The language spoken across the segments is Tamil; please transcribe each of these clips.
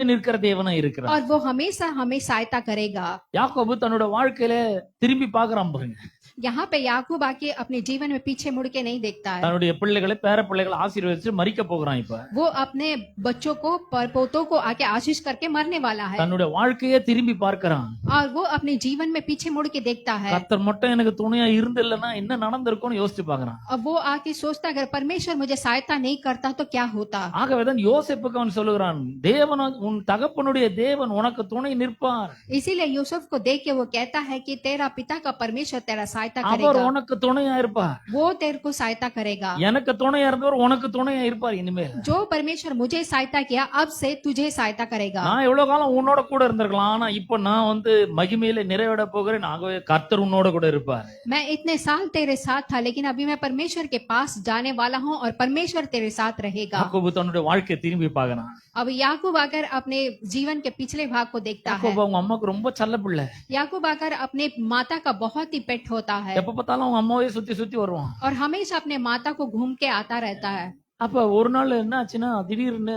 நிற்கிற தேவனா இருக்கிறார். और वो हमेशा हमें सहायता करेगा। யாக்கோபு தன்னோட வாழ்க்கையில திரும்பி பார்க்கறான் பாருங்க. यहाँ पे याकूब आके अपने जीवन में पीछे मुड़ के नहीं देखता है। தன்னுடைய பிள்ளைகளை பேர பிள்ளைகளை ஆசீர்வதிச்சு மரிக்க போகிறான். இப்ப वो अपने बच्चों को पोतों को आके आशीष करके मरने वाला है தன்னுடைய வாழ்க்கையே திரும்பி பார்க்கறான். और वो अपने जीवन में पीछे मुड़ के देखता है। கர்த்தர் மட்டும் எனக்கு துணையா இருந்தில்லனா என்ன நடந்திருக்கும்னு யோசிச்சு பார்க்கறான். अब वो आके सोचता अगर परमेश्वर मुझे सहायता नहीं करता तो क्या होता। ஆகவேதான் யோசேப்புக்கு அவன் சொல்லுகிறான், தேவன் உன் தகப்பனுடைய தேவன் உனக்கு துணை நிற்பார். इसीलिए यूसुफ को देख के वो कहता है कि तेरा पिता का परमेश्वर तेरा सहायता அவர் करेगा, உனக்கு துணையா இருப்பார். वो तेरे को सहायता करेगा। எனக்கு துணையா இருந்தவர் உனக்கு துணையா இருப்பார் இனிமேல். जो परमेश्वर मुझे सहायता किया अब से तुझे सहायता करेगा। நான் எவ்வளவு காலம் உன்னோட கூட இருந்திருக்கலாம், ஆனா இப்ப நான் மகிமையில நிறைவேற போகிறேன். ஆகவே கர்த்தர் உன்னோட கூட இருப்பார். मैं इतने साल तेरे साथ था लेकिन अभी मैं परमेश्वर के पास जाने वाला हूँ और परमेश्वर तेरे साथ रहेगा। யாக்கோபு தன்னுடைய வாழ்க்கையை திரும்பி பார்க்கறான். अब याकूब आकर अपने जीवन के पिछले भाग को देखता है। யாக்கோபு அவங்க அம்மாக்கு ரொம்ப செல்ல பிள்ளை. याकूब आकर अपने माता का बहुत ही पेट होता है எப்ப பார்த்தாலும் அவங்க அம்மாவே சுத்தி சுத்தி வருவான். और हमेशा अपने माता को घूम के आता रहता है। அப்ப ஒரு நாள் என்ன ஆச்சுன்னா திடீர்னு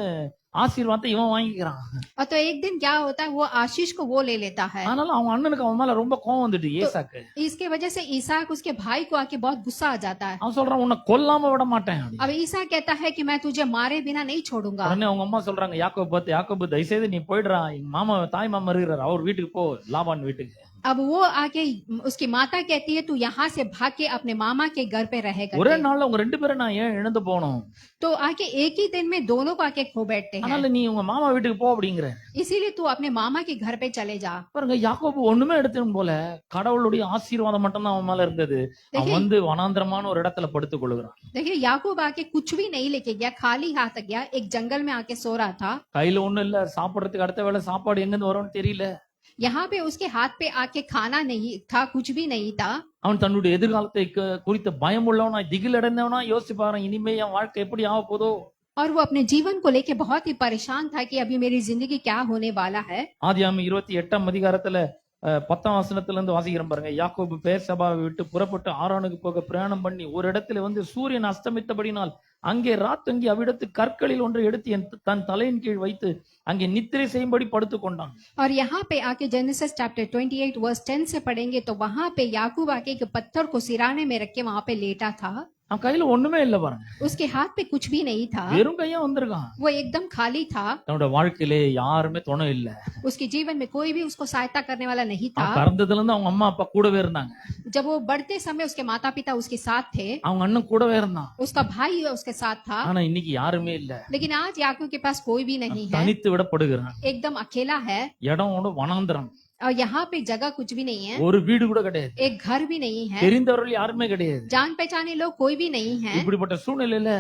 ஆசீர்வாதத்தை இவன் வாங்கிக்கிறான். और तो एक दिन क्या होता है वो आशीष को वो ले लेता है। அதனால அவங்க அண்ணனுக்கு அவன் மேல ரொம்ப கோவம் வந்துட்டு ஏசாக்கு. इसके वजह से ईसाक उसके भाई को आके बहुत गुस्सा आ जाता है। அவன் சொல்றான் உன்னை கொல்லாம விட மாட்டேன். अब ईसा कहता है कि मैं तुझे मारे बिना नहीं छोड़ूंगा। உடனே அவங்க அம்மா சொல்றாங்க, யாக்கோபு பார்த்து, யாக்கோபு தயவுசெய்து நீ போயிடுறா, எங்க மாமா தாய் மாமா இருக்கிறார், அவர் வீட்டுக்கு போ, லாபான் வீட்டுக்கு. अब वो आके उसकी माता कहती है तू यहाँ से भाग के अपने मामा के घर पे रहेगा। ஒரே நாள்ல உங்க ரெண்டு பேரும் நான் ஏன் இழந்து போகணும்? तो आके एक ही दिन में दोनों को आके खो बैठते हैं। அதனால நீ உங்க மாமா வீட்டுக்கு போ அப்படிங்கிற. इसीलिए तू अपने मामा के घर पे चले जा। பாருங்க, யாக்கோபு ஒண்ணுமே எடுத்தும் போல கடவுளுடைய ஆசீர்வாதம் மட்டும் தான் அவன் மேல இருந்தது. அவன் வனாந்திரமான ஒரு இடத்துல படுத்துக் கொள்ளுகிறான். देखिए याकूब आके कुछ भी नहीं लेके गया, खाली हाथ गया, एक जंगल में आके सो रहा था। கையில ஒண்ணும் இல்ல, சாப்பிடறதுக்கு அடுத்த வேளை சாப்பாடு எங்க இருந்து வரும்னு தெரியல. यहाँ पे उसके हाथ पे आके खाना नहीं था, कुछ भी नहीं था। அவன் தன்னுடைய எதிர்காலத்தை குறித்த பயம் உள்ளவனா, திகில் அடைந்தவனா யோசிச்சு பாரு, இனிமே என் வாழ்க்கை எப்படி ஆக போதோ. और वो अपने जीवन को लेके बहुत ही परेशान था कि अभी मेरी जिंदगी क्या होने वाला है। ஆதியாகமம் 28ஆம் அதிகாரத்துல 10ஆம் வசனத்துல இருந்து வாசிக்கிறோம் பாருங்க. யாக்கோபு பேர்சபாவை விட்டு புறப்பட்டு ஆரானுக்கு போக பிரயாணம் பண்ணி ஒரு இடத்துல சூரியன் அஸ்தமித்தபடினால் அங்கே ராத்தங்கி அவ்விடத்து கற்களில் ஒன்று எடுத்து தன் தலையின் கீழ் வைத்து அங்கே நித்திரை செய்யும்படி படுத்துக் கொண்டான். और यहाँ पे आके जेनेसिस चैप्टर 28 वर्स 10 से पढ़ेंगे तो वहाँ पे याकूब आके एक पत्थर को सिराने में रख के वहाँ पे लेटा था। அவன் கையில ஒண்ணுமே இல்ல பாருங்க. उसके हाथ पे कुछ भी नहीं था, வெறும் கையா வந்திருக்கான். वो एकदम खाली था। தன்னோட வாழ்க்கையிலே யாருமே துணை இல்ல. उसके जीवन में कोई भी उसको सहायता करने वाला नहीं था। பிறந்ததுல இருந்து அவங்க அம்மா அப்பா கூடவே இருந்தாங்க. जब वो बढ़ते समय उसके माता पिता उसके साथ थे, அவங்க அண்ணன் கூடவே இருந்தான். उसका भाई उसके साथ था। ஆனா இன்னைக்கு யாருமே இல்ல. लेकिन आज याकूब के पास कोई भी नहीं है, தனித்து விடப்படுகிறான். एकदम अकेला है। இடம் வனாந்திரம். और यहाँ पे जगह कुछ भी नहीं है, ஒரு வீடு கூட கிடையாது, एक घर भी नहीं है, தெரிந்தவர்கள் யாருமே கிடையாது, जान पहचाने लोग कोई भी नहीं है। இப்படிப்பட்ட சூழ்நிலையில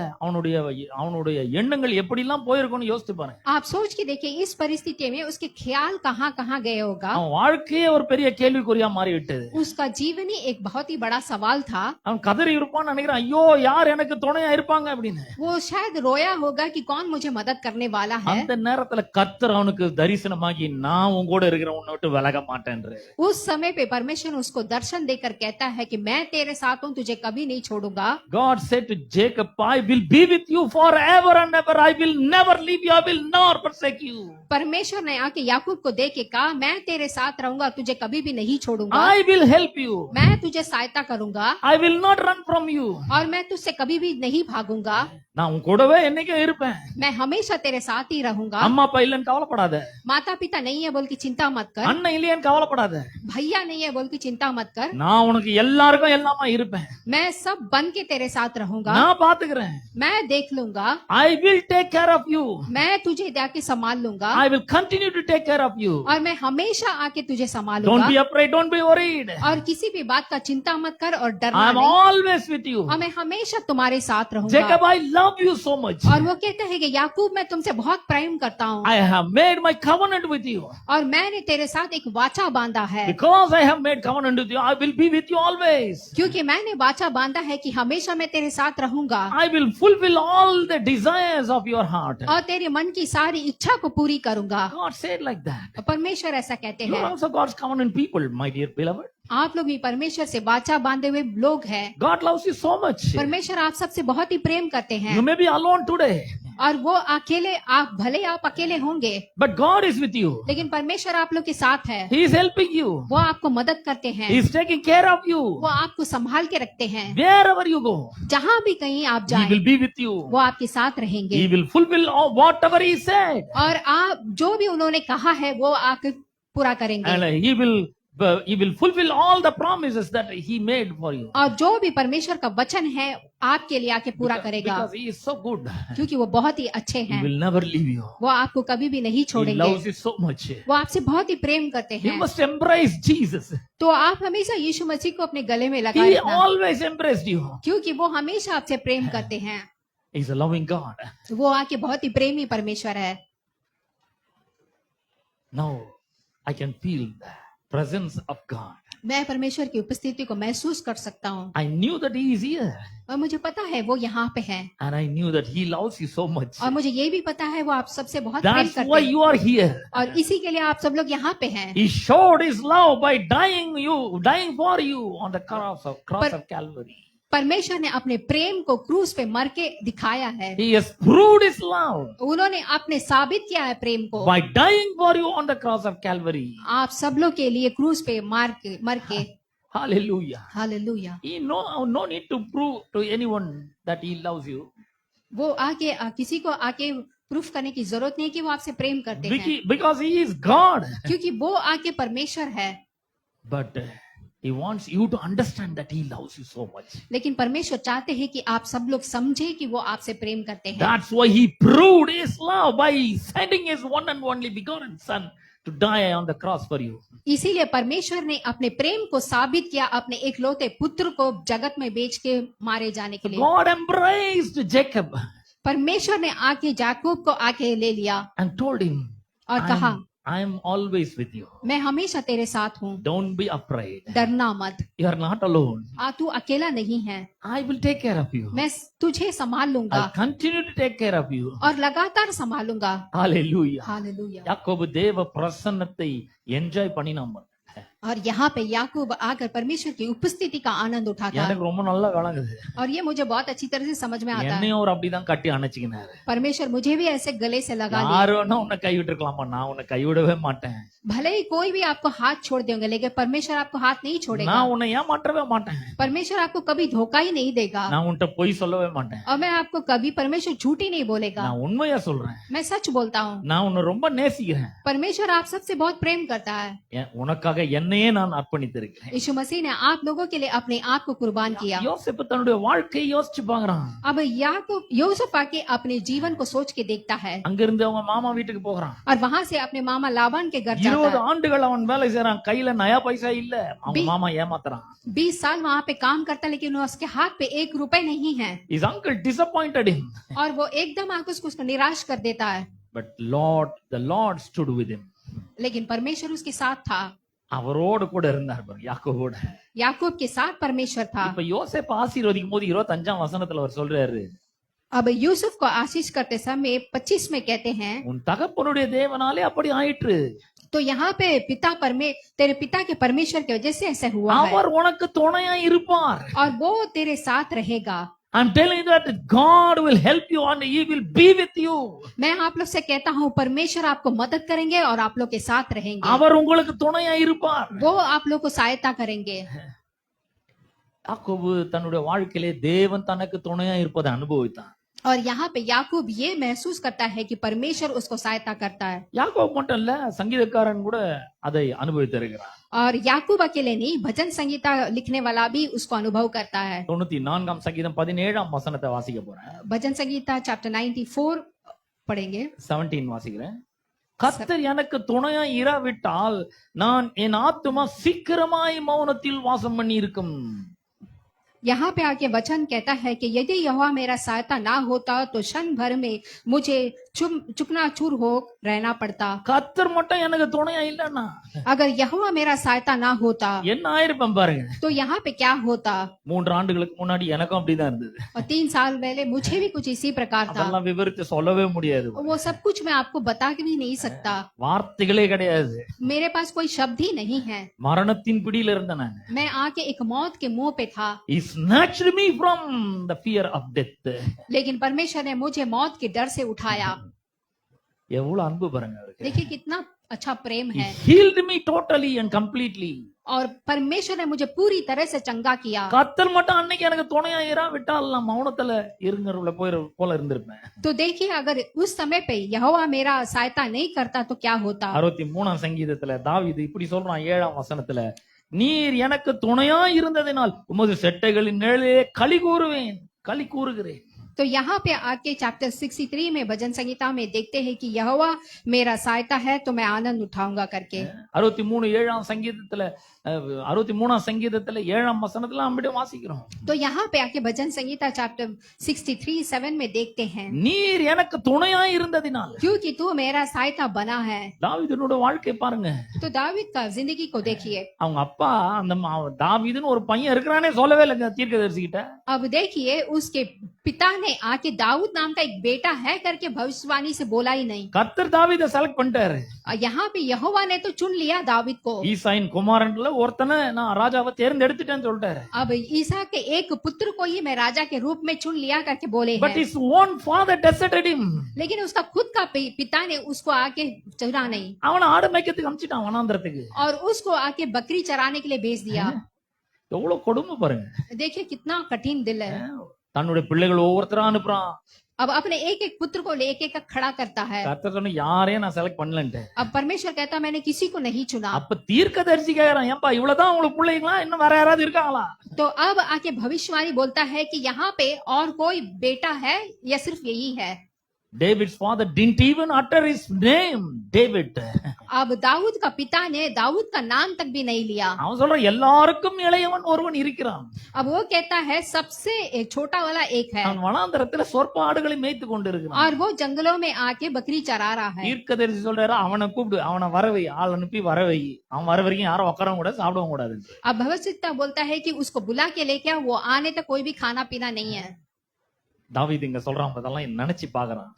அவனுடைய எண்ணங்கள் எப்படி எல்லாம் போயிருக்கும்னு யோசிச்சு பாருங்க. आप सोच के देखिए इस परिस्थिति में उसके ख्याल कहाँ कहाँ गए होगा। அவன் வாழ்க்கையே ஒரு பெரிய கேள்விக்குறியா மாறிவிட்டது. उसका जीवन ही एक बहुत ही बड़ा सवाल था। அவன் கதறி இருப்பான்னு நினைக்கிறான், ஐயோ யார் எனக்கு துணையா இருப்பாங்க அப்படின்னு. वो शायद रोया होगा कि कौन मुझे मदद करने वाला है। அந்த நேரத்துல கர்த்தர் அவனுக்கு தரிசனமாகி, நான் உன் கூட இருக்கிற, உன்னை விட்டு விலக மாட்டேன்ற. उस समय पे परमेश्वर उसको दर्शन देकर कहता है कि मैं तेरे साथ हूँ, तुझे कभी नहीं छोड़ूंगा। God said to Jacob, I will be with you forever and ever. I will never leave you. I will never forsake you. परमेश्वर ने आके याकूब को देख के कहा, मैं तेरे साथ रहूंगा, तुझे कभी भी नहीं छोड़ूंगा। I will help you. मैं तुझे सहायता करूंगा I will not run from you. और मैं तुझसे कभी भी नहीं भागूंगा। நான் உன் கூடவே என்னைக்கும் இருப்பேன். मैं हमेशा तेरे साथ ही रहूंगा। அம்மா அப்பா இல்லன்னு கவலைப்படாத. माता पिता नहीं है बोल के चिंता मत कर। அண்ணன் இல்லையேன்னு கவலைப்படாத. भैया नहीं है बोल के चिंता मत कर। நான் உனக்கு எல்லாருக்கும் எல்லாமா இருப்பேன். मैं सब बन के तेरे साथ रहूंगा। நான் பாத்துக்கிறேன். मैं देख लूंगा। I will take care of you. मैं तुझे जाके संभाल लूंगा I will continue to take care of you. और मैं हमेशा आके तुझे Don't संभालूंगा। be afraid. Don't be worried. और किसी भी बात का चिंता मत कर और I डरना am नहीं। always with you. और मैं हमेशा तुम्हारे साथ रहूंगा। Jacob, I love you so much. और वो कहते हैं कि याकूब मैं तुमसे बहुत प्रेम करता हूँ I have made my covenant with you. और मैंने तेरे साथ एक वाचा बांधा है। Because I have made covenant with you, I will be with you always. क्योंकि मैंने वाचा बांधा है कि हमेशा मैं तेरे साथ रहूंगा I will fulfill all the desires of your heart. और तेरे मन की सारी इच्छा को पूरी करूंगा। God said like that. परमेश्वर ऐसा कहते You are हैं। also God's covenant people, my dear beloved. आप लोग भी परमेश्वर से वाचा बांधे हुए लोग हैं। God loves you so much. परमेश्वर आप सबसे बहुत ही प्रेम करते हैं। You may be alone today. और वो अकेले आप भले आप अकेले होंगे but God is with you. लेकिन परमेश्वर आप लोग के साथ है। He is helping you. वो आपको मदद करते हैं, He is taking care of you. वो आपको संभाल के रखते हैं। Wherever you go, जहाँ भी कहीं आप He will जाएं be with you. वो आपके साथ रहेंगे He will fulfill all whatever He said. और आप जो भी उन्होंने कहा है वो आके पूरा करेंगे And He will fulfill all the promises that He made for you. और जो भी परमेश्वर का वचन है आपके लिए आके पूरा करेगा Because He is so good. क्योंकि वो बहुत ही अच्छे He हैं। will never leave you. वो आपको कभी भी नहीं He छोड़ेंगे, loves you so much. वो आपसे बहुत ही प्रेम करते You हैं। must embrace Jesus. तो आप हमेशा यीशु मसीह को अपने गले में He लगाए रखना, always embraced you. क्योंकि वो हमेशा आपसे प्रेम करते हैं। He's a loving God. वो आके बहुत ही प्रेमी परमेश्वर है। Now I can feel the presence of God. मैं परमेश्वर की उपस्थिति को महसूस कर सकता हूँ I knew that He is here. और मुझे पता है वो यहाँ पे है And I knew that He loves you so much. और मुझे ये भी पता है वो आप सबसे बहुत प्रेम That's करते why हैं you are here. और इसी के लिए आप सब लोग यहाँ पे हैं। He showed His love by dying for you on the cross of Calvary. परमेश्वर ने अपने प्रेम को क्रूस पे मर के दिखाया है। He has proved His love उन्होंने आपने साबित किया है प्रेम को by dying for you on the cross of Calvary. आप सब लोग के लिए क्रूस पे मर के Hallelujah. Hallelujah. He no need to prove to anyone that He loves you. वो आके किसी को आके प्रूफ करने की जरूरत नहीं कि वो आपसे प्रेम करते हैं, Because He is God. क्योंकि वो आके परमेश्वर है। But He wants you to understand that He loves you so much. लेकिन परमेश्वर चाहते हैं कि आप सब लोग समझे कि वो आपसे प्रेम करते हैं। That's why He proved His love by sending His one and only begotten Son to die on the cross for you. इसीलिए परमेश्वर ने अपने प्रेम को साबित किया अपने एकलौते पुत्र को जगत में बेच के मारे जाने के लिए। God embraced Jacob परमेश्वर ने आके याकूब को आके ले लिया and told him, और कहा I am always with you. मैं हमेशा तेरे साथ हूँ, Don't be afraid. डरना मत, You are not alone. तू अकेला नहीं है, I will take care of you. मैं तुझे संभाल लूंगा I'll continue to take care of you. और लगातार संभालूंगा। Hallelujah. हालेलुया। யாக்கோபு தேவ பிரசன்னத்தை என்ஜாய் பண்ணினான். और यहाँ पे याकूब आकर परमेश्वर की उपस्थिति का आनंद उठाता है எனக்கு ரொம்ப நல்லா விளங்குது. और ये मुझे बहुत अच्छी तरह से समझ में आता है। என்னையும் அவர் அப்படிதான் கட்டி அணைச்சிக்கினாரு. परमेश्वर मुझे भी ऐसे गले से लगा लिया। யாரு வேணா உன்னை கைவிட்டு இருக்கலாமா, நான் உன்னை கைவிடவே மாட்டேன். भले ही कोई भी आपको हाथ छोड़ देंगे लेकिन परमेश्वर आपको हाथ नहीं छोड़ेगा। நான் உன்னை ஏமாற்றவே மாட்டேன். परमेश्वर आपको कभी धोखा ही नहीं देगा நான் உன்கிட்ட பொய் சொல்லவே மாட்டேன். और मैं आपको कभी परमेश्वर झूठ ही नहीं बोलेगा। நான் உண்மையா சொல்றேன். मैं सच बोलता हूँ। நான் உன்னை ரொம்ப நேசிக்கிறேன். परमेश्वर आप सबसे बहुत प्रेम करता है। உனக்காக என்னையே நான் அர்ப்பணித்திருக்கிறேன். यीशु मसीह ने आप लोगों के लिए अपने आप को कुर्बान किया। யோசேப்பு தன்னுடைய வாழ்க்கையை யோசிச்சு பாக்குறான். अब याकूब यूसुफ आके अपने जीवन को सोच के देखता है அங்கிருந்து அவங்க மாமா வீட்டுக்கு போகிறான். और वहां से अपने मामा लाबान के घर जाता 20 है। ஆண்டுகள் அவன் வேலை செய்யறான். கையில நயா பைசா இல்ல. அவங்க மாமா ஏமாத்துறான். 20 साल वहाँ पे काम करता लेकिन उसके हाथ पे 1 रुपए नहीं है His uncle disappointed him. और वो एकदम आके उसको निराश कर देता है। But the Lord stood with him. लेकिन परमेश्वर उसके साथ था, அவரோடு கூட இருந்தார் பாருங்க, யாக்கோபோட. याकूब के साथ परमेश्वर था। இப்ப யோசேப்பு ஆசீர்வதிக்கும் போது 25ஆம் வசனத்துல அவர் சொல்றாரு, अब यूसुफ को आशीष करते समय 25 में कहते हैं, உன் தகப்பனுடைய தேவனாலே அப்படி ஆயிற்று. तो यहाँ पे तेरे पिता के परमेश्वर की वजह से ऐसा हुआ है அவர் உனக்கு துணையா இருப்பார். और वो तेरे साथ रहेगा। I'm telling you that God will help you and He will be with you. मैं आप लोग से कहता हूँ परमेश्वर आपको मदद करेंगे और आप लोग के साथ रहेंगे। அவர் உங்களுக்கு துணையா இருப்பார். वो आप लोग को सहायता करेंगे। யாக்கோபு தன்னுடைய வாழ்க்கையிலே தேவன் தனக்கு துணையா இருப்பதை அனுபவித்தான். और यहाँ पे याकूब ये महसूस करता है कि परमेश्वर उसको सहायता करता है। யாக்கோபு மட்டும் இல்ல, சங்கீதக்காரன் கூட அதை அனுபவித்திருக்கிறார். और याकूब अकेले नहीं, भजन संगीता लिखने वाला भी उसको अनुभव करता है। 94ஆம் சங்கீதம் 17ஆம் வசனத்தை வாசிக்க போறேன். भजन संगीता चैप्टर 94 पढ़ेंगे। 17 வாசிக்கிறேன். கர்த்தர் எனக்கு துணையா இராவிட்டால் நான் என் ஆத்துமா சீக்கிரமாய் மௌனத்தில் வாசம் பண்ணி இருக்கும். यहाँ पे आके वचन कहता है कि यदि यहोवा मेरा सहायता ना होता तो क्षण भर में मुझे चुकनाचूर हो रहना पड़ता। கத்தர் மட்டும் எனக்கு துணையா இல்லன்னா अगर यहोवा मेरा सहायता ना होता என்ன ஆயிருப்பேன் பாருங்க. तो यहाँ पे क्या होता। 3 ஆண்டுகளுக்கு முன்னாடி எனக்கும் அப்படிதான் இருந்தது. और 3 साल पहले मुझे भी कुछ इसी प्रकार था। அதெல்லாம் விவரித்து சொல்லவே முடியாது. वो सब कुछ मैं आपको बता के भी नहीं सकता। வார்த்தைகளே கிடையாது. मेरे पास कोई शब्द ही नहीं है। மரணத்தின் பிடியில இருந்தேன் நான். मैं आके एक मौत के मुंह पे था। He snatched me from the fear of death. लेकिन परमेश्वर ने मुझे मौत के डर से उठाया। எவ்வளவு அன்பு பாருங்க அவருக்கு. देखिए कितना अच्छा प्रेम He है। healed me totally and completely. और परमेश्वर ने मुझे पूरी तरह से चंगा किया। கத்தர் மட்டும் அன்னைக்கு எனக்கு துணையா இரா விட்டால் நான் மௌனத்துல இருங்கறவள போல இருந்திருப்பேன். तो देखिए अगर उस समय पे यहोवा मेरा सहायता नहीं करता तो क्या होता। 63ஆம் சங்கீதத்துல தாவீது இப்படி சொல்றான் 7ஆம் வசனத்துல, நீர் எனக்கு துணையா இருந்ததினால் உமது செட்டைகளின் நிழலிலே களி கூறுகிறேன். तो यहाँ पे आके चैप्टर 63 में भजन संहिता में देखते हैं कि यहोवा मेरा सहायता है तो मैं आनंद उठाऊंगा करके। 63 சங்கீதத்துல 63ஆம் சங்கீதத்துல 7ஆம் வசனத்துல அப்படியே வாசிக்கிறோம். तो यहाँ पे आके भजन संहिता चैप्टर 63:7 में देखते हैं, நீர் எனக்கு துணையா இருந்ததினால். क्योंकि तू मेरा सहायता बना है। தாவீதுனோட வாழ்க்கை பாருங்க. तो दावीद का जिंदगी को देखिए। அவங்க அப்பா அந்த தாவீதுன்னு ஒரு பையன் இருக்கிறானே சொல்லவே இல்லைங்க தீர்க்கதரிசி கிட்ட. अब देखिए उसके पिता ने आके दाऊद नाम का एक बेटा है करके भविष्यवाणी से बोला ही नहीं। கர்த்தர் தாவீதை செலக்ட் பண்ணிட்டாரு. और यहाँ पे यहोवा ने तो चुन लिया दाऊद को। ஈசாயின் குமாரன்ல ஒருத்தனை நான் ராஜாவை தேர்ந்தெடுத்துட்டேன்னு சொல்லிட்டாரு. अब ईसा के एक पुत्र को ही मैं राजा के रूप में चुन लिया करके बोले But हैं। his own father deserted him. लेकिन उसका खुद का पिता ने उसको आके चुना नहीं அவனை ஆடு மேய்க்கிறதுக்கு அனுப்பிச்சிட்டான் வனாந்தரத்துக்கு. और उसको आके बकरी चराने के लिए भेज दिया। எவ்வளவு கொடுமை பாருங்க. देखिए कितना कठिन दिल है। தன்னுடைய பிள்ளைகள் ஒவ்வொருத்தரா அனுப்புறான். अब अपने एक एक पुत्र को लेके का खड़ा करता है। கர்த்தர் சொன்ன யாரையும் நான் செலக்ட் பண்ணலன்ட்டு. अब परमेश्वर कहता मैंने किसी को नहीं चुना। அப்ப தீர்க்கதரிசி கேக்குறான், ஏன்பா இவ்வளவுதான் உங்களுக்கு பிள்ளைங்களா, இன்னும் வேற யாராவது இருக்காங்களா? तो अब आके भविष्यवाणी बोलता है कि यहाँ पे और कोई बेटा है या सिर्फ यही है। David's father didn't even utter his name, David. अब दाऊद का पिता ने दाऊद का नाम तक भी नहीं लिया। அவன் சொல்றான் எல்லாருக்கும் இளையவன் ஒருவன் இருக்கிறான். अब वो कहता है सबसे छोटा वाला एक है அவன் வனாந்தரத்துல சொற்ப ஆடுகளை மேய்த்து கொண்டிருக்கிறான். और वो जंगलों में आके बकरी चरा रहा है। தீர்க்கதரிசி சொல்றாரு, அவனை கூப்பிடு, அவனை வரவை, ஆள் அனுப்பி வரவை, அவன் வர வரைக்கும் யாரும் உட்காரவும் கூடாது சாப்பிடவும் கூடாது. अब भविष्यवक्ता बोलता है कि उसको बुला के लेके आओ, वो आने तक कोई भी खाना पीना नहीं है। தாவீது இங்க சொல்றான், அதெல்லாம் நினைச்சு பாக்குறான்.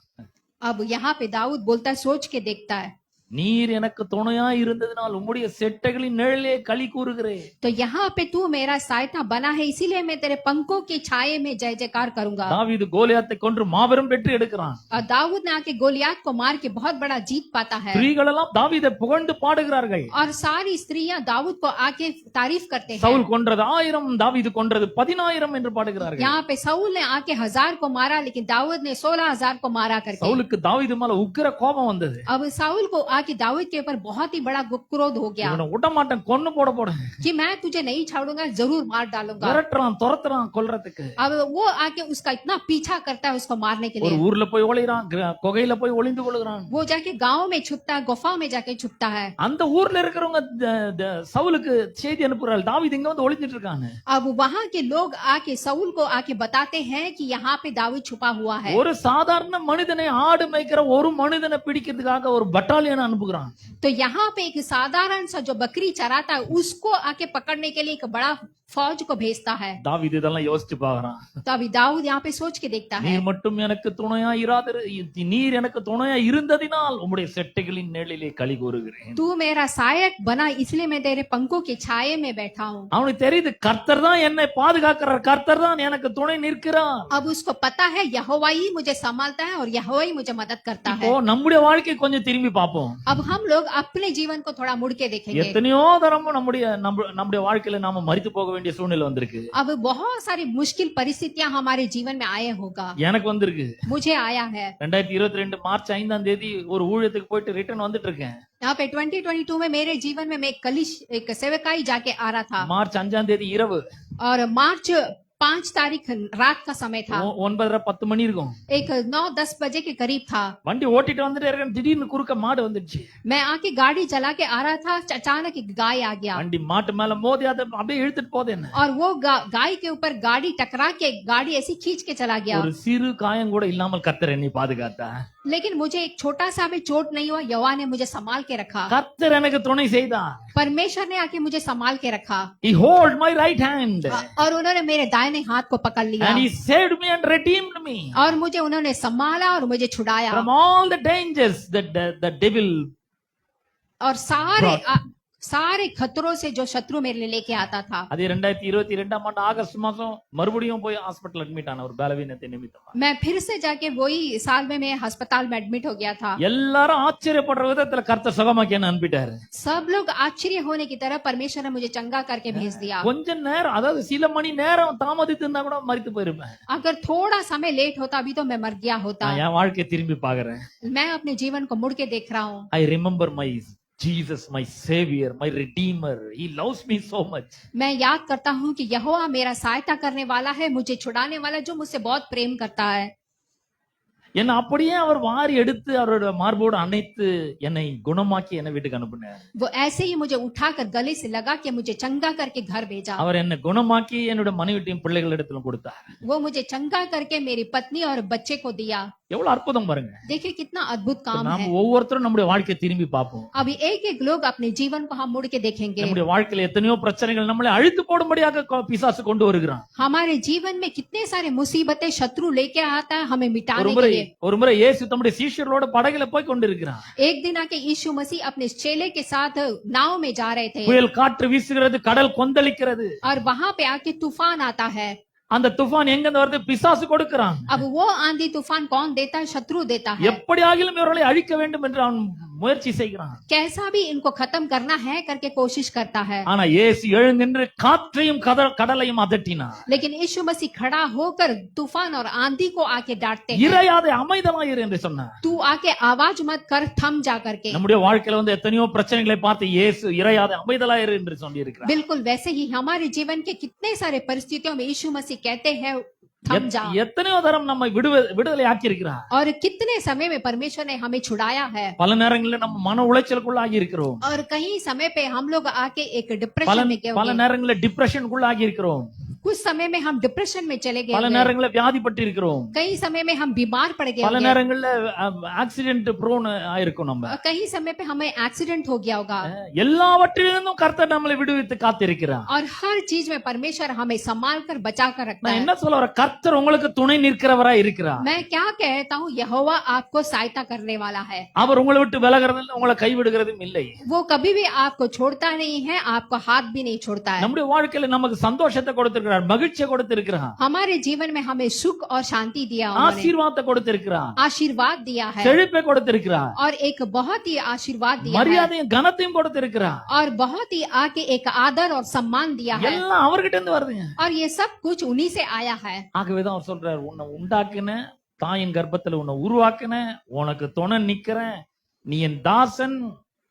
अब यहाँ पे दाऊद बोलता है, सोच के देखता है, நீர் எனக்கு துணையா இருந்ததினால் உம்முடைய செட்டைகளின் நிழலே களி கூறுகிறேன். तो यहाँ पे तू मेरा सहायता बना है, इसीलिए मैं तेरे पंखों के छाये में जय जयकार करूंगा। தாவீது கோலியாத்தை கொன்று மாபெரும் வெற்றி எடுக்கிறான். और दाऊद ने आके गोलियात को मार के बहुत बड़ा जीत पाता है। ஸ்திரீகள் எல்லாம் தாவீதை புகழ்ந்து பாடுகிறார்கள். और सारी स्त्रियां दाऊद को आके तारीफ करते हैं। சவுல் கொன்றது 1000, தாவீது கொன்றது 10000 என்று பாடுகிறார்கள். यहाँ पे सऊल ने आके 1000 को मारा, लेकिन दाऊद ने 16000 को मारा करके। சவுலுக்கு தாவீது மேல உக்கிர கோபம் வந்தது. अब साउल को आके दाऊद के ऊपर बहुत ही बड़ा क्रोध हो गया இவனை விட மாட்டேன், கொன்னு போட कि मैं तुझे नहीं छोड़ूंगा, जरूर मार डालूंगा। விரட்டுறான், துரத்துறான் கொல்றதுக்கு. अब वो आके उसका इतना पीछा करता है उसको मारने के ஒரு लिए। ஊர்ல போய் ஒளிறான், குகையில போய் ஒளிந்து கொள்கிறான். वो जाके गांव में छुपता है, गुफा में जाके छुपता है। அந்த ஊர்ல இருக்கிறவங்க சவுலுக்கு செய்தி அனுப்புறாள், தாவீது இங்க வந்து ஒளிஞ்சிட்டு இருக்கான்னு. अब वहां के लोग आके सऊल को आके बताते हैं कि यहाँ पे दाऊद छुपा हुआ है। ஒரு சாதாரண மனிதனை ஆடு மேய்க்கிற ஒரு மனிதனை பிடிக்கிறதுக்காக ஒரு பட்டாலியன் அனுப்புகிறான். तो यहाँ पे एक साधारण सा जो बकरी चराता है उसको आके पकड़ने के लिए एक बड़ा फौज को भेजता है। தாவீது இதெல்லாம் யோசிச்சு பாக்குறான். तो अभी दाऊद यहाँ पे सोच के देखता है, நீர் மட்டும் எனக்கு துணையா இராதிரு, நீர் எனக்கு துணையா இருந்ததினால் உம்முடைய செட்டைகளின் நிழலிலே களி கூறுகிறேன். तू मेरा सहायक बना, इसलिए मैं तेरे पंखों के छाये में बैठा हूँ। அவனுக்கு தெரியுது கர்த்தர் தான் என்னை பாதுகாக்கிறார், கர்த்தர் தான் எனக்கு துணை நிற்கிறார். अब उसको पता है यहोवा ही मुझे संभालता है और यहोवा ही मुझे मदद करता है। இப்போ நம்முடைய வாழ்க்கை கொஞ்சம் திரும்பி பார்ப்போம். अब हम लोग अपने जीवन को थोड़ा मुड़ के देखेंगे। எத்தனையோ தரமும் நம்முடைய வாழ்க்கையில நாம மரித்து போக வேண்டிய சூழ்நிலை வந்திருக்கு. अब बहुत सारी मुश्किल परिस्थितियां हमारे जीवन में आए होगा, எனக்கு வந்திருக்கு. मुझे आया है। 2022 மார்ச் 5ஆம் தேதி ஒரு ஊழியத்துக்கு போயிட்டு ரிட்டர்ன் வந்துட்டு இருக்கேன். यहाँ पे 2022 में मेरे जीवन में मैं एक सेवकाई जाके आ रहा था। மார்ச் 5ஆம் தேதி இரவு और मार्च 5 तारीख रात का समय था। 9:30 மணி இருக்கும். एक 9-10 बजे के करीब था। வண்டி ஓட்டிட்டு வந்துட்டே இருக்கேன், திடீர்னு குறுக்க மாடு வந்துடுச்சு. मैं आके गाड़ी चला के आ रहा था, अचानक एक गाय आ गया வண்டி மாட்டு மேல மோதி அதை அப்படியே இழுத்துட்டு போகுது என்ன. और वो गाय के ऊपर गाड़ी टकरा के गाड़ी ऐसी खींच के चला गया। ஒரு சிறு காயம் கூட இல்லாமல் கர்த்தர் என்னை பாதுகாத்தார். लेकिन मुझे एक छोटा सा भी चोट नहीं हुआ, यहोवा ने मुझे संभाल के रखा। கர்த்தர் எனக்கு துணை செய்தார். परमेश्वर ने आके मुझे संभाल के रखा He hold my right hand और उन्होंने मेरे दाहिने हाथ को पकड़ लिया and he saved me and redeemed me और मुझे उन्होंने संभाला और मुझे छुड़ाया from all the dangers that the devil. और सारे खतरों से जो शत्रु मेरे लिए लेके आता था। அதே 2022 ஆண்டு ஆகஸ்ட் மாசம் மறுபடியும் போய் ஹாஸ்பிடல் அட்மிட் ஆன ஒரு பலவீனத்தை நிமித்தமா. मैं फिर से जाके वही साल में मैं अस्पताल में एडमिट हो गया था। எல்லாரும் ஆச்சரியப்படுற விதத்துல கர்த்தர் சுகமாக்கின்னு அனுப்பிட்டாரு. सब लोग आश्चर्य होने की तरह परमेश्वर ने मुझे चंगा करके भेज दिया। கொஞ்ச நேரம், அதாவது சில மணி நேரம் தாமதித்து இருந்தா கூட மரித்து போயிருப்பேன். अगर थोड़ा समय लेट होता अभी तो मैं मर गया होता। நான் என் வாழ்க்கையை திரும்பி பாக்குறேன். मैं अपने जीवन को मुड़ के देख रहा हूँ। I remember my Jesus, my savior, my redeemer. He loves me so much. मैं याद करता हूँ कि यहोवा मेरा सहायता करने वाला है, मुझे छुड़ाने वाला, जो मुझसे बहुत प्रेम करता है। என்ன அப்படியே அவர் வாரி எடுத்து அவரோட மார்போடு அணைத்து என்னை குணமாக்கி என்னை வீட்டுக்கு அனுப்புனார். वो ऐसे ही मुझे उठाकर गले से लगा के मुझे चंगा करके घर भेजा। அவர் என்னை குணமாக்கி என்னோட மனைவிட்டையும் பிள்ளைகளிடத்திலும் கொடுத்தார். वो मुझे चंगा करके मेरी पत्नी और बच्चे को दिया। எவ்வளவு அற்புதம் பாருங்க. देखिए कितना अद्भुत काम நாம है। ஒவ்வொருத்தரும் நம்முடைய வாழ்க்கையை திரும்பி பார்ப்போம். अभी एक एक लोग अपने जीवन को हम मुड़ के देखेंगे। நம்முடைய வாழ்க்கையில எத்தனையோ பிரச்சனைகள் நம்மளை அழித்து போடும்படியாக பிசாசு கொண்டு வருகிறான். हमारे जीवन में कितने सारे मुसीबतें शत्रु लेके आता है हमें मिटाने के लिए। ஒரு முறை இயேசு தம்முடைய சீஷர்களோட படகுல போய் கொண்டிருக்கிறார். एक दिन आके यीशु मसीह अपने चेले के साथ नाव में जा रहे थे புயல் காற்று வீசுகிறது, கடல் கொந்தளிக்கிறது. और वहां पे आके तूफान आता है। அந்த தூஃபான் எங்க இருந்து வருது? பிசாசு கொடுக்கிறான். अब वो आंधी तूफान कौन देता है? शत्रु देता है। எப்படியாகிலும் இவர்களை அழிக்க வேண்டும் என்று அவன் முயற்சி செய்கிறான். कैसा भी इनको खत्म करना है करके कोशिश करता है। ஆனா இயேசு எழுந்தின்று காற்றையும் கடலையும் அதட்டினார். लेकिन यीशु मसीह खड़ा होकर तूफान और आंधी को आके डांटते हैं। இறையாதே அமைதலாயிரு என்று சொன்னார். तू आके आवाज मत कर, थम जा करके। நம்முடைய வாழ்க்கையில வந்து எத்தனையோ பிரச்சனைகளை பார்த்து இயேசு இறையாதே அமைதலாயிரு என்று சொல்லியிருக்கிறார். बिल्कुल वैसे ही हमारे जीवन के कितने सारे परिस्थितियों में यीशु मसीह कहते हैं थम जा। எத்தனையோ தரம் நம்மை விடுதலை ஆக்கி இருக்கிறார். और कितने समय में परमेश्वर ने हमें छुड़ाया है। பல நேரங்களில் நம்ம மன உளைச்சலுக்குள்ளாகி இருக்கிறோம். और कहीं समय पे हम लोग आके एक डिप्रेशन में गए பல होंगे। நேரங்களில் டிப்ரெஷனுக்குள்ளாகி இருக்கிறோம். कुछ समय में हम डिप्रेशन में चले गए பல होंगे। நேரங்களில் வியாதிப்பட்டு இருக்கிறோம். कई समय में हम बीमार पड़ गए பல होंगे। நேரங்களில் ஆக்சிடென்ட் ப்ரோன் ஆயிருக்கும் நம்ம. और कई समय पे हमें एक्सीडेंट हो गया होगा। எல்லாவற்றிலிருந்தும் கர்த்தர் நம்மளை விடுவித்து காத்திருக்கிறார். और हर चीज में परमेश्वर हमें संभाल कर बचा कर रखता நான் है। என்ன சொல்ல வரேன்? கர்த்தர் உங்களுக்கு துணை நிற்கிறவராய் இருக்கிறார். मैं क्या कहता हूँ, यहोवा आपको सहायता करने वाला है। அவர் உங்களை விட்டு விலகிறதும் இல்லை, உங்களை கைவிடுகிறதும் இல்லை. वो कभी भी आपको छोड़ता नहीं है, आपको हाथ भी नहीं छोड़ता है। நம்முடைய வாழ்க்கையில நமக்கு சந்தோஷத்தை கொடுத்திருக்கிறார், மகிழ்ச்சியை கொடுத்திருக்கிறார், हमारे जीवन में हमें सुख और शांति दिया, उन्होंने ஆசீர்வாதத்தை கொடுத்திருக்கிறார், आशीर्वाद दिया है செழிப்பை கொடுத்திருக்கிறார், और एक बहुत ही आशीर्वाद दिया है மரியாதையும் கனத்தையும் கொடுத்திருக்கிறார். और बहुत ही आके एक आदर और सम्मान दिया है। எல்லாம் அவர்கிட்ட இருந்து வருதுங்க. और ये सब कुछ उन्हीं से आया है। ஆகவேதான் அவர் சொல்றார், உன்னை உண்டாக்குன, தாயின் கர்ப்பத்துல உன்னை உருவாக்குன, உனக்கு துணை நிக்கிறேன், நீ என் தாசன்,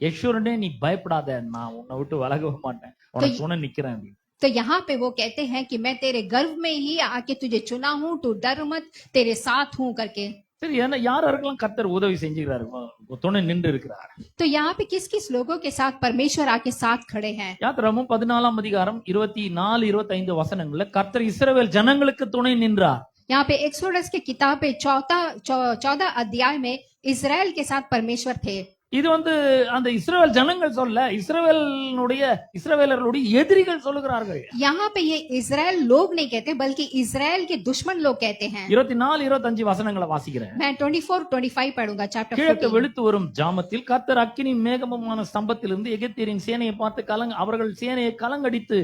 யெஷூரனே நீ பயப்படாத, நான் உன்னை விட்டு விலகவே மாட்டேன், உனக்கு துணை நிக்கிறேன். तो यहाँ पे वो कहते हैं कि मैं तेरे गर्भ में ही आके तुझे चुना हूँ, तू डर मत, तेरे साथ हूँ करके। சரி, ஏன்னா யாரெல்லாம் கர்த்தர் உதவி செஞ்சுக்கிறாரு, துணை நின்று இருக்கிறார். तो यहाँ पे किस किस लोगों के साथ परमेश्वर आके साथ खड़े हैं? யாத்திராகமம் 14 அதிகாரம் 24-25 வசனங்கள்ல கர்த்தர் இஸ்ரவேல் ஜனங்களுக்கு துணை நின்றார். यहाँ पे एक्सोडस की किताब पे 14 अध्याय में इजराइल के साथ परमेश्वर थे। இது வந்து அந்த இஸ்ரவேல் ஜனங்கள் சொல்ல, இஸ்ரவேலர்களுடைய எதிரிகள் சொல்லுகிறார்கள். यहाँ पे ये इजराइल लोग नहीं कहते, बल्कि इजराइल के दुश्मन लोग कहते हैं। 24-25 வசனங்களை வாசிக்கிறேன். मैं 24-25 पढ़ूंगा चैप्टर கிழக்கு 14। வெளுத்து வரும் ஜாமத்தில் கர்த்தர் அக்கினி மேகமுமான ஸ்தம்பத்திலிருந்து எகிப்தியரின் சேனையை பார்த்து அவர்கள் சேனையை கலங்கடித்து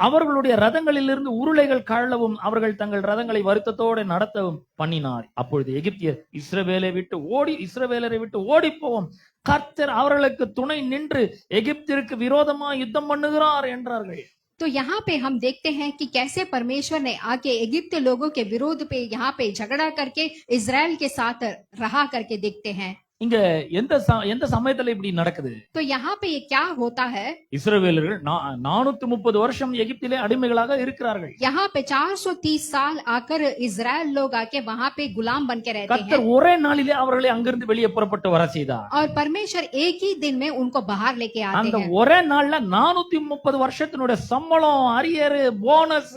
அவர்களுடைய ரதங்களிலிருந்து உருளைகள் கழலவும் அவர்கள் தங்கள் ரதங்களை வருத்தத்தோடு நடத்தவும் பண்ணினார். அப்பொழுது எகிப்தியர் இஸ்ரவேலரை விட்டு ஓடி போவோம், கர்த்தர் அவர்களுக்கு துணை நின்று எகிப்திற்கு விரோதமா யுத்தம் பண்ணுகிறார் என்றார்கள். तो यहाँ पे हम देखते हैं कि कैसे परमेश्वर ने आके इजिप्ट लोगों के विरोध पे यहाँ पे झगड़ा करके इजराइल के साथ रहा करके देखते हैं। இங்க எந்த சமயத்துல இப்படி நடக்குது? तो यहाँ पे ये क्या होता है? இஸ்ரவேலர்கள் 430 வருஷம் எகிப்திலே அடிமைகளாக இருக்கிறார்கள். यहाँ पे 430 साल आकर इजराइल लोग आके वहाँ पे गुलाम बन के रहते हैं கர்த்தர் ஒரே நாளிலே அவர்களை அங்கிருந்து வெளியே புறப்பட்டு வர செய்தார். और परमेश्वर एक ही दिन में उनको बाहर लेके आते அந்த हैं। ஒரே நாள்ல 430 வருஷத்தினுடைய சம்பளம், அரியர், போனஸ்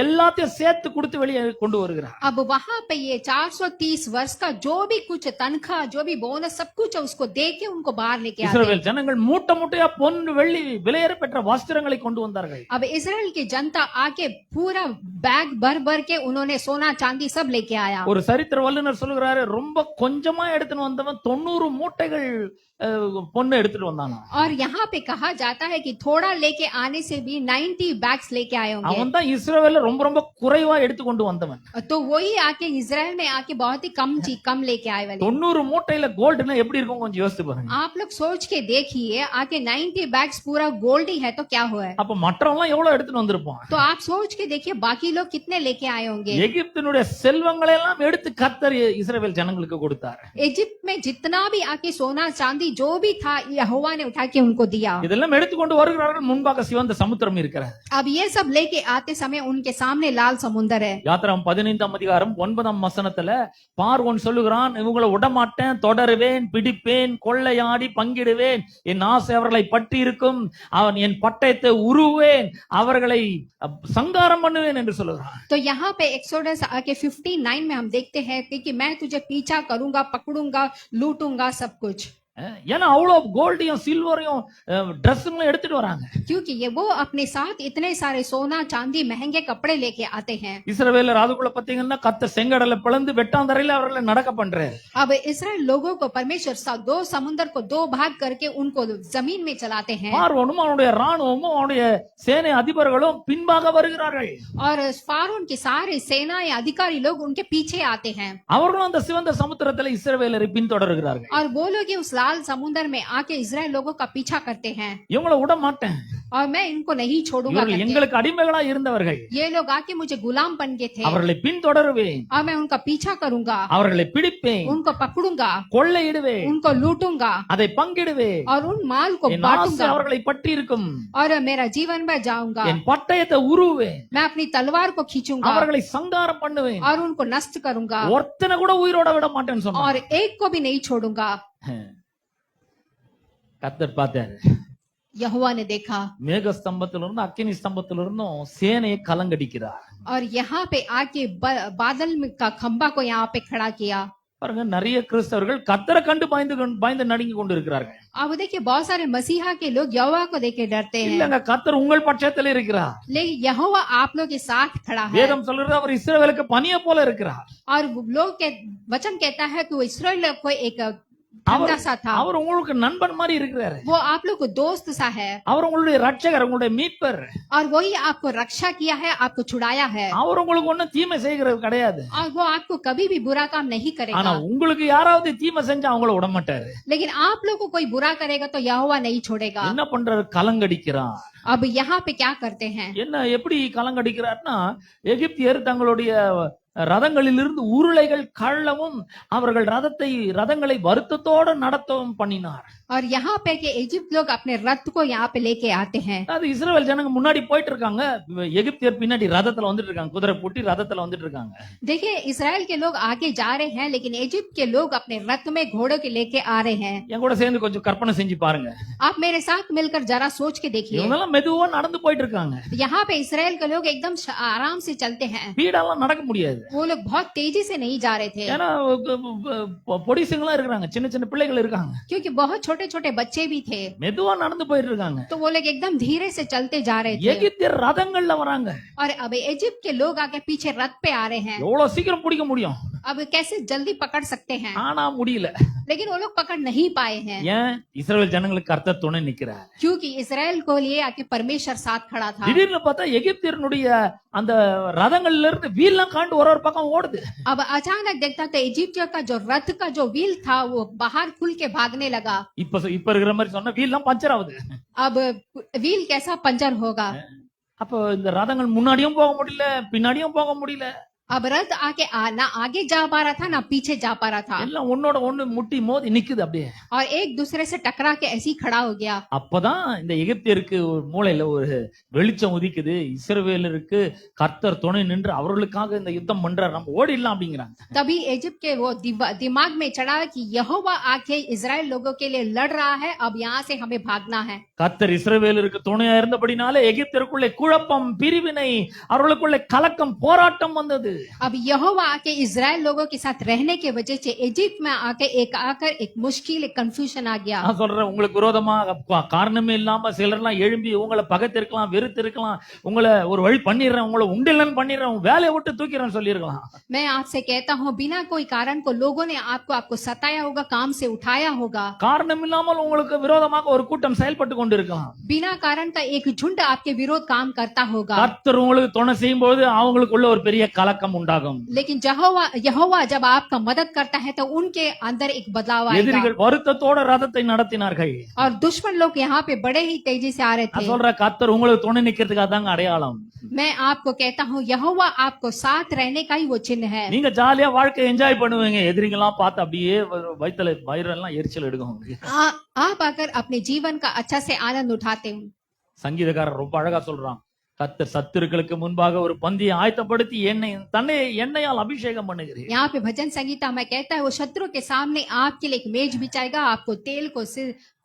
எல்லாத்தையும் சேர்த்து கொடுத்து வெளியே கொண்டு வருகிறார். अब वहाँ पे ये 430 वर्ष का जो भी कुछ तनख्वाह, जो भी बोनस, सब कुछ उसको दे के उनको बाहर लेके आते हैं। இஸ்ரவேல் ஜனங்கள் மூட்டை மூட்டையா பொன் வெள்ளி விலையேற பெற்ற வஸ்திரங்களை கொண்டு வந்தார்கள். अब इसराइल की जनता आके पूरा बैग भर भर के उन्होंने सोना चांदी सब लेके आया। ஒரு சரித்திர வல்லுநர் சொல்லுகிறாரு, ரொம்ப கொஞ்சமா எடுத்துட்டு வந்தவன் 90 மூட்டைகள் பொண்ணு எடுத்துட்டு வந்தானா. और यहाँ पे कहा जाता है कि थोड़ा लेके आने से भी 90 बैग्स लेके आए होंगे। அவன் தான் இஸ்ரவேல்ல ரொம்ப ரொம்ப குறைவா எடுத்து கொண்டு வந்தவன். तो वही आके इजराइल में आके बहुत ही कम लेके आए वाले। 90 மூட்டையில கோல்டுனா எப்படி இருக்கும் கொஞ்சம் யோசிச்சு பாருங்க. आप लोग सोच के देखिए, आके 90 बैग्स पूरा गोल्ड ही है तो क्या हुआ है? அப்ப மற்றவங்க எவ்வளவு எடுத்துட்டு வந்திருப்பான்? तो आप सोच के देखिए बाकी लोग कितने लेके आए होंगे। எகிப்தினுடைய செல்வங்களை எல்லாம் எடுத்து கர்த்தர் இஸ்ரவேல் ஜனங்களுக்கு கொடுத்தார். इजिप्ट में जितना भी आके सोना चांदी जो भी था यहोवा ने उठा के उनको दिया। இதெல்லாம் எடுத்துக்கொண்டு வருகிறார்கள். முன்பாக சிவந்த சமுத்திரம் இருக்கிறது. अब ये सब लेके आते समय उनके सामने लाल समुद्र है। யாத்திராகமம் 15ஆம் அதிகாரம் 9ஆம் வசனத்துல பார்வோன் சொல்லுகிறான், இவங்களை விடமாட்டேன், தொடருவேன், பிடிப்பேன், கொள்ளையாடி பங்கிடுவேன், என் ஆசை அவர்களை பற்றி இருக்கும், அவன் என் பட்டயத்தை உருவேன், அவர்களை சங்காரம் பண்ணுவேன் என்று சொல்லுகிறான். तो यहाँ पे एक्सोडस आके 59 में हम देखते हैं कि मैं तुझे पीछा करूंगा, पकड़ूंगा, लूटूंगा सब कुछ। ஏன்னா அவ்வளவு கோல்டையும் சில்வரையும் ட்ரெஸ்ஸுங்களும் எடுத்துட்டு வராங்க. क्योंकि ये वो अपने साथ इतने सारे सोना चांदी महंगे कपड़े लेके आते हैं। இஸ்ரவேலர் அதுக்குள்ள பாத்தீங்கன்னா கர்த்தர் செங்கடலை பிளந்து வெட்டாந்தரையில அவர்களை நடக்க பண்றாரு. अब इस्राएल लोगों को परमेश्वर दो समुद्र को दो भाग करके उनको जमीन में चलाते हैं। பார்வோனும் அவனுடைய ராணுவமும் அவனுடைய சேனை அதிபர்களும் பின்பாக வருகிறார்கள். और फारून के सारे सेनाएं अधिकारी लोग उनके पीछे आते हैं। அவர்களும் அந்த சிவந்த சமுத்திரத்துல இஸ்ரவேலரை பின்தொடர்கிறார்கள். और वो लोग उस लाल समुद्र में आके इस्राएल लोगों का पीछा करते हैं। இவங்களை விட மாட்டேன், और मैं इनको नहीं छोड़ूंगा இவர்கள் करके। எங்களுக்கு அடிமைகளா இருந்தவர்கள், ये लोग आके मुझे गुलाम बन गए थे। அவர்களை பின்தொடருவேன், और मैं उनका पीछा करूंगा, அவர்களை பிடிப்பேன், उनको पकड़ूंगा, கொள்ளையிடுவேன், उनको लूटूंगा அதை பங்கிடுவேன், और उन माल को என் ஆசை बांटूंगा அவர்களை பற்றி இருக்கும், और मेरा जीवन में जाऊंगा। என் பட்டயத்தை உருவேன், मैं अपनी तलवार को खींचूंगा அவர்களை சங்காரம் பண்ணுவேன், और उनको नष्ट करूंगा ஒருத்தனை கூட உயிரோட விட மாட்டேன்னு சொன்னான். और एक को भी नहीं छोड़ूंगा। கர்த்தர் பார்த்தாரு, यहोवा ने देखा மேக ஸ்தம்பத்திலிருந்து அக்கினி ஸ்தம்பத்திலிருந்தும் சேனையை கலங்கடிக்கிறார். और यहाँ पे आके बादल का खंबा को यहाँ पे खड़ा किया। பாருங்க, நிறைய கிறிஸ்தவர்கள் கர்த்தரை கண்டு பயந்து நடுங்கி கொண்டு இருக்கிறார்கள். अब देखिए बहुत सारे मसीहा के लोग यहोवा को देख के डरते हैं। இல்லங்க, கர்த்தர் உங்கள் பட்சத்தில் இருக்கிறார். लेकिन यहोवा आप लोग के साथ खड़ा है। வேதம் சொல்றது அவர் இஸ்ரவேலுக்கு பனியை போல இருக்கிறார். और लोग के वचन कहता है कि वो इस्राएल को एक ठंडा सा था। அவர் உங்களுக்கு நண்பன் மாதிரி இருக்கிறாரு. वो आप लोग को दोस्त सा है। அவர் உங்களுடைய ரட்சகர், உங்களுடைய மீட்பர். और वही आपको रक्षा किया है, आपको छुड़ाया है। அவர் உங்களுக்கு ஒண்ணும் தீமை செய்கிறது கிடையாது. और वो आपको कभी भी बुरा काम नहीं ஆனா करेगा। உங்களுக்கு யாராவது தீமை செஞ்சா அவங்கள விட மாட்டாரு. लेकिन आप लोग को कोई बुरा करेगा तो यहोवा नहीं छोड़ेगा। என்ன பண்றாரு? கலங்கடிக்கிறார். अब यहाँ पे क्या करते हैं? என்ன எப்படி கலங்கடிக்கிறார்னா, எகிப்தியர் தங்களுடைய ரதங்களிலிருந்து உருளைகள் கள்ளவும் அவர்கள் ரதங்களை வருத்தத்தோடு நடத்தவும் பண்ணினார். और यहाँ पे कि इजिप्ट लोग अपने रथ को यहाँ पे लेके आते हैं। அது இஸ்ரவேல் ஜனங்க முன்னாடி போயிட்டு இருக்காங்க, எகிப்தியர் பின்னாடி ரதத்துல வந்துட்டு இருக்காங்க, குதிரை பூட்டி ரதத்துல வந்துட்டு இருக்காங்க. देखिए इसराइल के लोग आगे जा रहे हैं, लेकिन इजिप्ट के लोग अपने रथ में घोड़ों के लेके आ रहे हैं। என் கூட சேர்ந்து கொஞ்சம் கற்பனை செஞ்சு பாருங்க. आप मेरे साथ मिलकर जरा सोच के देखिए। இவங்க எல்லாம் மெதுவா நடந்து போயிட்டு இருக்காங்க. यहाँ पे इसराइल के लोग एकदम आराम से चलते हैं। ஸ்பீடாலாம் நடக்க முடியாது. वो लोग बहुत तेजी से नहीं जा रहे थे, ஏன்னா பொடிசுங்களா இருக்காங்க, சின்ன சின்ன பிள்ளைகள் இருக்காங்க, क्योंकि बहुत छोटे छोटे बच्चे भी थे। மெதுவா நடந்து போயிட்டு இருக்காங்க. तो वो लोग एकदम धीरे से चलते जा रहे थे। எகிப்தியர் ரதங்கள்ல வராங்க. और अब इजिप्ट के लोग आके पीछे रथ पे आ रहे हैं। எவ்வளவு சீக்கிரம் பிடிக்க முடியும்? अब कैसे जल्दी पकड़ सकते हैं? ஆனா முடியல. लेकिन वो लोग पकड़ नहीं पाए हैं। ஏன்? இஸ்ரவேல் ஜனங்களுக்கு கர்த்தர் துணை நிக்கிறார். क्योंकि इसराइल को लिए आके परमेश्वर साथ खड़ा था। திடீர்னு பார்த்தா எகிப்தியனுடைய அந்த ரதங்கள்ல இருந்து வீல்லாம் காண்டு ஒரு பக்கம் ஓடுது. अब अचानक देखता तो इजिप्टियों का जो रथ का जो व्हील था वो बाहर खुल के भागने लगा। இப்ப இருக்கிற மாதிரி சொன்னா வீல்லாம் பஞ்சர் ஆகுது. अब व्हील कैसा पंचर होगा? அப்ப இந்த ரதங்கள் முன்னாடியும் போக முடியல, பின்னாடியும் போக முடியல. अब रथ आके ना आगे जा पा रहा था ना पीछे जा पा रहा था எல்லாம் ஒன்னோட ஒண்ணு முட்டி மோதி நிக்குது அப்படியே. और एक दूसरे से टकरा के ऐसे ही खड़ा हो गया। அப்பதான் இந்த எகிப்தியருக்கு ஒரு மூலையில ஒரு வெளிச்சம் உதிக்குது. இஸ்ரவேலருக்கு கர்த்தர் துணை நின்று அவர்களுக்காக இந்த யுத்தம் பண்றார், நம்ம ஓடிடலாம் அப்படிங்கிறாங்க. तभी इजिप्ट के वो दिमाग में चढ़ा कि यहोवा आके इजराइल लोगों के लिए लड़ रहा है, अब यहाँ से हमें भागना है। கர்த்தர் இஸ்ரவேலருக்கு துணையா இருந்தபடினாலே எகிப்தியருக்குள்ளே குழப்பம், பிரிவினை, அவர்களுக்குள்ளே கலக்கம், போராட்டம் வந்தது. अब यहोवा आके इजराइल लोगों के साथ रहने के वजह से इजिप्ट में आके एक मुश्किल, एक कंफ्यूजन आ गया। நான் சொல்றேன், உங்களுக்கு விரோதமா காரணமே இல்லாம சிலர்லாம் எழும்பி உங்களை பகைத்திருக்கலாம், வெறுத்திருக்கலாம், உங்களை ஒரு வழி பண்ணிடுறேன், உங்களை உண்டில்லன்னு பண்ணிடுறேன், உங்க வேலையை விட்டு தூக்கிறேன்னு சொல்லியிருக்கலாம். मैं आपसे कहता हूँ बिना कोई कारण को लोगों ने आपको सताया होगा, काम से उठाया होगा। காரணம் இல்லாமல் உங்களுக்கு விரோதமாக ஒரு கூட்டம் செயல்பட்டு கொண்டிருக்கலாம். बिना कारण का एक झुंड आपके विरोध काम करता होगा। கர்த்தர் உங்களுக்கு துணை செய்யும் போது அவங்களுக்குள்ள ஒரு பெரிய கலக்கம் உண்டாகும். लेकिन यहोवा जब आपका मदद करता है तो उनके अंदर एक बदलाव आएगा। எதிரிகள் வருத்தத்தோட ரதத்தை நடத்தினார்கள். और दुश्मन लोग यहाँ पे बड़े ही तेजी से आ रहे நான் थे। சொல்றேன், கர்த்தர் உங்களுக்கு துணை நிக்கிறதுக்காக தாங்க அடையாளம். मैं आपको कहता हूँ यहोवा आपको साथ रहने का ही वो चिन्ह है। நீங்க ஜாலியா வாழ்க்கை என்ஜாய் பண்ணுவீங்க, எதிரிங்கெல்லாம் பார்த்து அப்படியே வயித்துல வயிறெல்லாம் எரிச்சல் எடுக்கும் உங்களுக்கு. आप अगर अपने जीवन का अच्छा से आनंद उठाते हो। சங்கீதக்காரர் ரொம்ப அழகா சொல்றான், கர்த்தர் சத்துருக்களுக்கு முன்பாக ஒரு பந்தியை ஆயத்தப்படுத்தி எண்ணெயால் அபிஷேகம் பண்ணுகிறேன். यहाँ पे भजन संगीता में कहता है वो शत्रु के सामने आपके लिए एक मेज बिछाएगा, आपको तेल को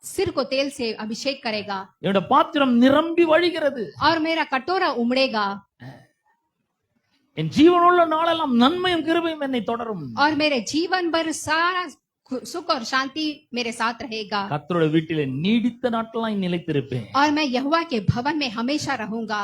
सिर को तेल से अभिषेक करेगा। என்னோட பாத்திரம் நிரம்பி வழிகிறது, और मेरा कटोरा उमड़ेगा, என் ஜீவனுள்ள நாளெல்லாம் நன்மையும் கிருபையும் என்னை தொடரும். और मेरे जीवन भर सारा सुख और शांति मेरे साथ रहेगा। கர்த்தருடைய வீட்டிலே நீடித்த நாட்களாய் நிலைத்திருப்பேன். और मैं यहोवा के भवन में हमेशा रहूंगा।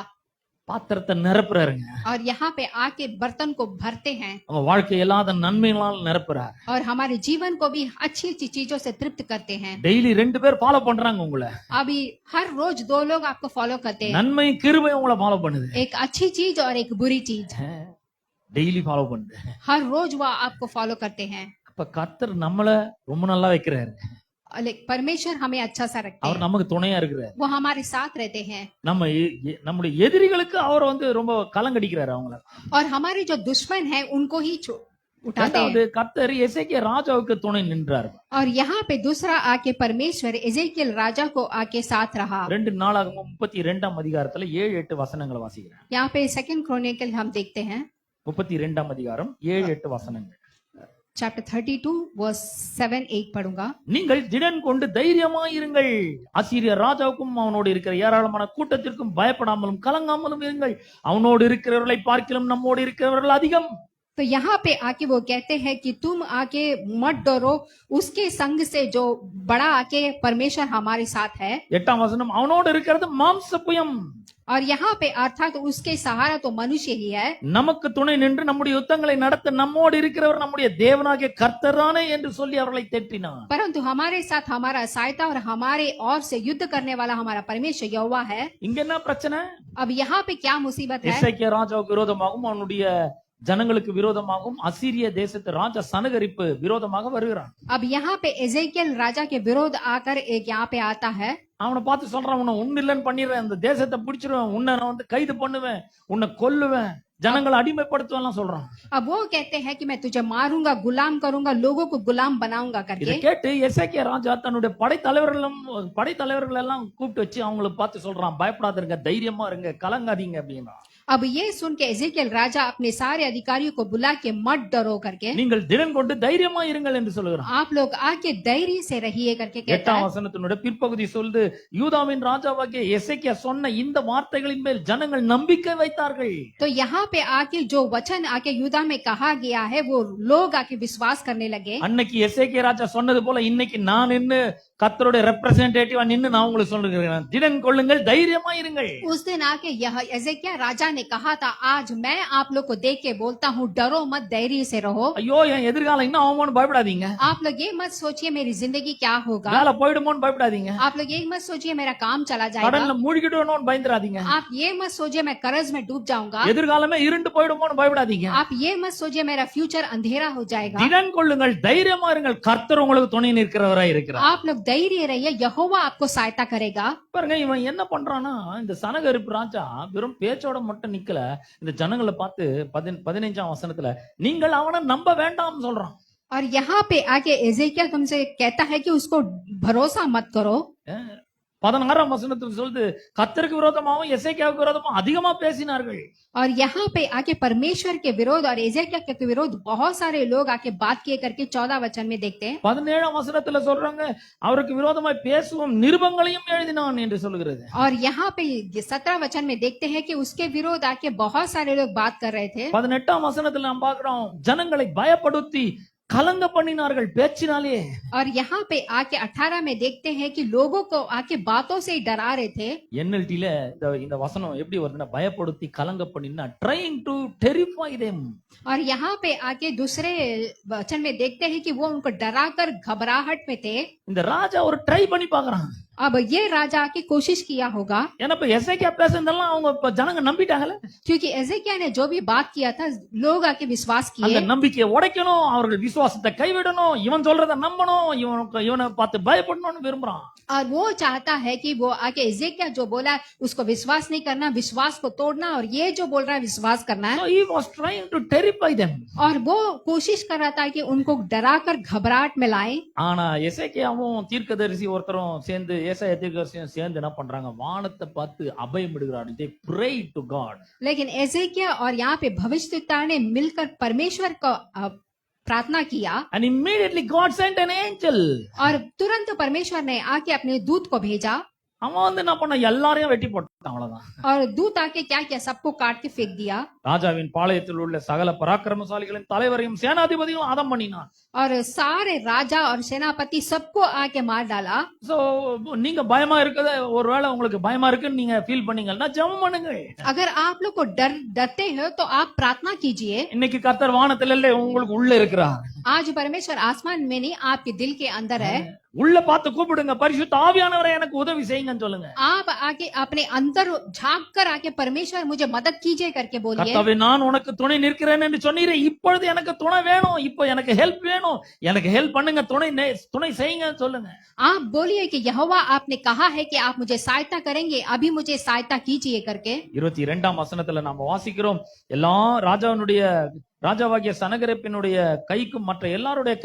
பாத்திரத்தை நிரப்புறாருங்க. और यहाँ पे आके बर्तन को भरते हैं அவங்க வாழ்க்கை எல்லாத நன்மைகளால் நிரப்புறார். और हमारे जीवन को भी अच्छी अच्छी चीजों से तृप्त करते हैं। டெய்லி 2 பேர் ஃபாலோ பண்றாங்க உங்களை. अभी हर रोज 2 लोग आपको फॉलो करते हैं, நன்மை கிருபை உங்களை ஃபாலோ பண்ணுது. एक अच्छी चीज और एक बुरी चीज। டெய்லி ஃபாலோ பண்ணுது. हर रोज वो आपको फॉलो करते हैं। அப்ப கர்த்தர் நம்மள ரொம்ப நல்லா வைக்கிறாரு. परमेश्वर हमें अच्छा सा रखते அவர் हैं, நமக்கு துணையா இருக்கிறார். वो हमारे साथ रहते हैं। நம்முடைய எதிரிகளுக்கு அவர் ரொம்ப கலங்கடிக்கிறாரு அவங்கள. और हमारे जो दुश्मन हैं उनको ही उठाते ரெண்டாவது, हैं। கர்த்தர் எசேக்கியா ராஜாவுக்கு துணை நின்றார். और यहाँ पे दूसरा आके परमेश्वर एजेकियल राजा को आके साथ रहा। 2 நாளாகமம் 32ஆம் அதிகாரத்துல 7-8 வசனங்களை வாசிக்கிறேன். यहाँ पे सेकंड क्रॉनिकल हम देखते हैं 32ஆம் அதிகாரம் 7-8 வசனங்கள். चैप्टर 32 वर्स 7-8 पढ़ूंगा। நீங்கள் திடன் கொண்டு தைரியமாயிருங்கள், அசீரிய ராஜாவுக்கும் அவனோடு இருக்கிற ஏராளமான கூட்டத்திற்கும் பயப்படாமலும் கலங்காமலும் இருங்கள், அவனோடு இருக்கிறவர்களை பார்க்கிலும் நம்மோடு இருக்கிறவர்கள் அதிகம். तो यहाँ पे आके वो कहते हैं कि तुम आके मत डरो, उसके संग से जो बड़ा आके परमेश्वर हमारे साथ है। 8ஆம் வசனம், அவனோடு இருக்கிறது மாம்சப்புயம். और यहाँ पे अर्थात उसके सहारा तो मनुष्य ही है। நமக்கு துணை நின்று நம்முடைய யுத்தங்களை நடத்த நம்மோடு இருக்கிறவர் நம்முடைய தேவனாகிய கர்த்தரானே என்று சொல்லி அவர்களை தேற்றினார். परंतु हमारे साथ हमारा सहायता और हमारे ओर से युद्ध करने वाला हमारा परमेश्वर यहोवा है। இங்க என்ன பிரச்சனை? अब यहाँ पे क्या मुसीबत है? எசேக்கியா ராஜாவுக்கு விரோதமாகவும் அவனுடைய ஜனங்களுக்கு விரோதமாகவும் அசீரிய தேசத்து ராஜா சனகரிப்பு விரோதமாக வருகிறான். अब यहाँ पे एजेकियल राजा के विरोध आकर एक यहाँ पे आता है। அவனை பார்த்து சொல்றான், உன்னை ஒண்ணு இல்லைன்னு பண்ணிடுறேன், இந்த தேசத்தை பிடிச்சிருவேன், உன்னை நான் கைது பண்ணுவேன், உன்னை கொல்லுவேன், ஜனங்களை அடிமைப்படுத்துவேன் சொல்றான். अब वो कहते हैं कि मैं तुझे मारूंगा, गुलाम करूंगा, लोगों को गुलाम बनाऊंगा இதை करके। கேட்டு எசேக்கியா ராஜா தன்னுடைய படைத்தலைவர்கள் எல்லாம் கூப்பிட்டு வச்சு அவங்களை பார்த்து சொல்றான், பயப்படாதீங்க, தைரியமா இருங்க, கலங்காதீங்க அப்படின்னா. अब ये सुन के एजेकियल राजा अपने सारे अधिकारियों को बुला के मत डरो करके, நீங்கள் திடன் கொண்டு தைரியமா இருங்கள் என்று சொல்லுகிறான். आप लोग आके धैर्य से रहिए करके कहता 8ஆம் है। வசனத்தினுடைய பிற்பகுதி சொல்லுது, யூதாவின் ராஜாவாகிய எசேக்கியா சொன்ன இந்த வார்த்தைகளின் மேல் ஜனங்கள் நம்பிக்கை வைத்தார்கள். तो यहाँ पे आके जो वचन आके यूदा में कहा गया है वो लोग आके विश्वास करने लगे। அன்னைக்கு எசேக்கியா ராஜா சொன்னது போல இன்னைக்கு நான் நின்னு கர்த்தருடைய ரெப்ரசன்டேட்டிவா நின்னு நான் உங்களுக்கு சொல்லுகிறேன், திடன் கொள்ளுங்கள், தைரியமா இருங்கள். उस दिन आके यह एजेकिया राजा ने कहा था, आज मैं आप लोग को देख के बोलता हूँ, डरो मत, धैर्य से रहो। ஐயோ என் எதிர்காலம் இன்னும் ஆகுமோன்னு பயப்படாதீங்க, आप लोग ये मत सोचिए मेरी जिंदगी क्या होगा, வேலை போயிடுமோன்னு பயப்படாதீங்க, आप लोग ये मत सोचिए मेरा काम चला கடல்ல जाएगा, மூழ்கிடுவோன்னு பயந்துராதீங்க, आप ये मत सोचिए मैं कर्ज में डूब जाऊंगा, எதிர்காலமே இருண்டு போயிடுமோன்னு பயப்படாதீங்க. आप ये मत सोचिए मेरा फ्यूचर अंधेरा हो जाएगा। திடன் கொள்ளுங்கள், தைரியமா இருங்கள், கர்த்தர் உங்களுக்கு துணை நிற்கிறவராய் இருக்கிறார். आप लोग धैर्य रहिए, यहोवा आपको सहायता करेगा। பாருங்க, இவன் என்ன பண்றான்னா, இந்த சனகரிப்பு ராஜா வெறும் பேச்சோட மட்டும் மட்டும் நிக்கல, இந்த ஜனங்களை பார்த்து 15ஆம் வசனத்துல நீங்கள் அவனை நம்ப வேண்டாம் சொல்றான். और यहाँ पे आके एजेकिया तुमसे कहता है कि उसको भरोसा मत करो। 16ஆம் வசனத்துல சொல்லுது, கர்த்தருக்கு விரோதமாவும் எசேக்கியாவுக்கு விரோதமாவும் அதிகமா பேசினார்கள். और यहाँ पे आके परमेश्वर के विरोध और एजेकिया के विरोध बहुत सारे लोग आके बात किए करके 14 वचन में देखते हैं। 17ஆம் வசனத்துல சொல்றாங்க, அவருக்கு விரோதமாய் பேசுவோம் நிருபங்களையும் எழுதினான் என்று சொல்லுகிறது. और यहाँ पे 17 वचन में देखते हैं कि उसके विरोध आके बहुत सारे लोग बात कर रहे थे। 18ஆம் வசனத்துல நாம் பார்க்கிறோம், ஜனங்களை பயப்படுத்தி கலங்க பண்ணினார்கள் பேச்சினாலே. और यहाँ पे आके 18 में देखते हैं कि लोगों को आके बातों से ही डरा रहे थे। NLT-ல இந்த வசனம் எப்படி வருதுன்னா, பயப்படுத்தி கலங்க பண்ணினா trying to terrify them. और यहाँ पे आके दूसरे वचन में देखते हैं कि वो उनको डराकर घबराहट में थे। இந்த ராஜா ஒரு ட்ரை பண்ணி பார்க்கறான். अब ये राजा आके कोशिश किया होगा, ஏன்னா இப்ப எசேக்கியா பேசுனதெல்லாம் அவங்க இப்ப ஜனங்க நம்பிட்டாங்கல. क्योंकि एजेकिया ने जो भी बात किया था लोग आके विश्वास அந்த किए। நம்பிக்கையை உடைக்கணும், அவர்கள் விசுவாசத்தை கைவிடணும், இவன் சொல்றத நம்பணும், இவனை பார்த்து பயப்படணும்னு விரும்புறான். और वो चाहता है कि वो आके एजेकिया जो बोला उसको विश्वास नहीं करना, विश्वास को तोड़ना, और ये जो बोल रहा है विश्वास करना है। So he was trying to terrify them. और वो कोशिश कर रहा था कि उनको डराकर घबराहट में लाए। ஆனா எசேக்கியாவும் தீர்க்கதரிசி ஒருத்தரும் சேர்ந்து, ஏசாயா தீர்க்கதரிசியும் சேர்ந்து என்ன பண்றாங்க, வானத்தை பார்த்து அபயம் விடுகிறார்கள். They pray to God. लेकिन एजेकिया और यहाँ पे भविष्यद्वक्ता ने मिलकर परमेश्वर को प्रार्थना किया, And immediately God sent an angel. और तुरंत परमेश्वर ने आके अपने दूत को भेजा, அவன் வந்து என்ன பண்ண, எல்லாரையும் வெட்டி போட்டான், அவ்வளவுதான். और दूत आके क्या किया, सबको काट के फेंक दिया। ராஜாவின் பாளையத்தில் உள்ள சகல பராக்கிரமசாலிகளின் தலைவரையும் சேனாதிபதியும் அதம் பண்ணினான். और सारे राजा और सेनापति सबको आके मार डाला। சோ நீங்க பயமா இருக்கத, ஒருவேளை உங்களுக்கு பயமா இருக்குன்னு நீங்க ஃபீல் பண்ணீங்கன்னா ஜெபம் பண்ணுங்க. अगर आप लोग को डरते हो तो आप प्रार्थना कीजिए। இன்னைக்கு கர்த்தர் வானத்துல இல்ல, உங்களுக்கு உள்ள இருக்கிறார். आज परमेश्वर आसमान में नहीं, आपके दिल के अंदर है। உள்ள பார்த்து கூப்பிடுங்க, பரிசுத்த ஆவியானவரே எனக்கு உதவி செய்யுங்கன்னு சொல்லுங்க. आप आके अपने अंदर झांक कर आके परमेश्वर मुझे मदद कीजिए करके बोलिए। கர்த்தாவே நான் உனக்கு துணை நிற்கிறேன் என்று சொன்னீரே, இப்பொழுது எனக்கு துணை வேணும், இப்போ எனக்கு ஹெல்ப் வேணும், எனக்கு ஹெல்ப் பண்ணுங்க, துணை செய்யுங்கன்னு சொல்லுங்க. आप बोलिए कि यहोवा आपने कहा है कि आप मुझे सहायता करेंगे, अभी मुझे सहायता कीजिए करके। 22ஆம் வசனத்துல நாம வாசிக்கிறோம், எல்லா ராஜாவாகிய சனகரிப்பினுடைய கைக்கும் மற்ற எல்லாருடைய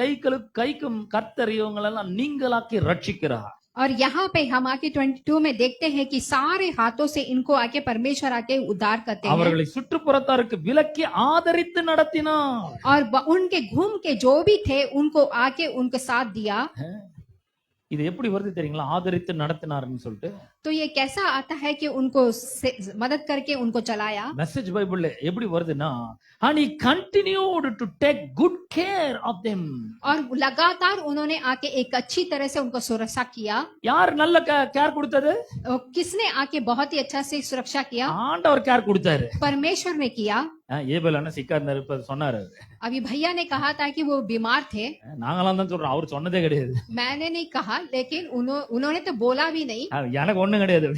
கைக்கும் கர்த்தர் இவங்களெல்லாம் நீங்களாக்கி ரட்சிக்கிறார். और यहाँ पे हम आके 22 में देखते हैं कि सारे हाथों से इनको आके परमेश्वर आके उद्धार करते हैं, அவர்களை சுற்றுப்புறத்தாருக்கு விலக்கி ஆதரித்து நடத்தினார். और उनके घूम के जो भी थे उनको आके उनके साथ दिया। இது எப்படி வருது தெரியுங்களா, ஆதரித்து நடத்தினார்னு சொல்லிட்டு? तो ये कैसा आता है कि उनको मदद करके उनको चलाया। மெசேஜ் பைபிள்ல எப்படி வருதுன்னா, and he continued to take good care of them. और लगातार उन्होंने आके एक अच्छी तरह से उनको सुरक्षा किया। யார் நல்ல கேர் கொடுத்தது? किसने आके बहुत ही अच्छा से सुरक्षा किया? ஆண்டவர் கேர் கொடுத்தாரு. परमेश्वर ने किया। ஏபேல் அண்ணன் சிக்கார் இருப்பது சொன்னாரு. अभी भैया ने कहा था कि वो बीमार थे। நாங்களாம் தான் சொல்றோம், அவர் சொன்னதே கிடையாது. मैंने नहीं कहा, लेकिन उन्होंने तो बोला भी नहीं। எனக்கு ஒண்ணும் கிடையாது.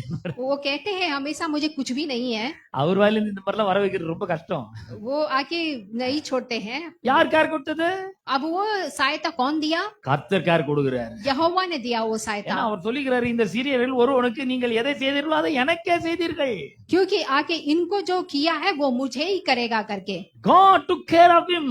वो कहते हैं हमेशा मुझे कुछ भी नहीं है। அவர் வாயில இந்த மாதிரிலாம் வர வைக்கிறது ரொம்ப கஷ்டம். वो आके नहीं छोड़ते हैं। யார் கேர் கொடுத்தது? अब वो सहायता कौन दिया? கர்த்தர் கேர் கொடுக்கிறார். यहोवा ने दिया वो सहायता। அவர் சொல்லுகிறாரு, இந்த சீரியரில் ஒருவனுக்கு நீங்கள் எதை செய்தீர்களோ அதை எனக்கே செய்தீர்கள். क्योंकि आके इनको जो किया है वो मुझे ही करेगा करके। God took care of him.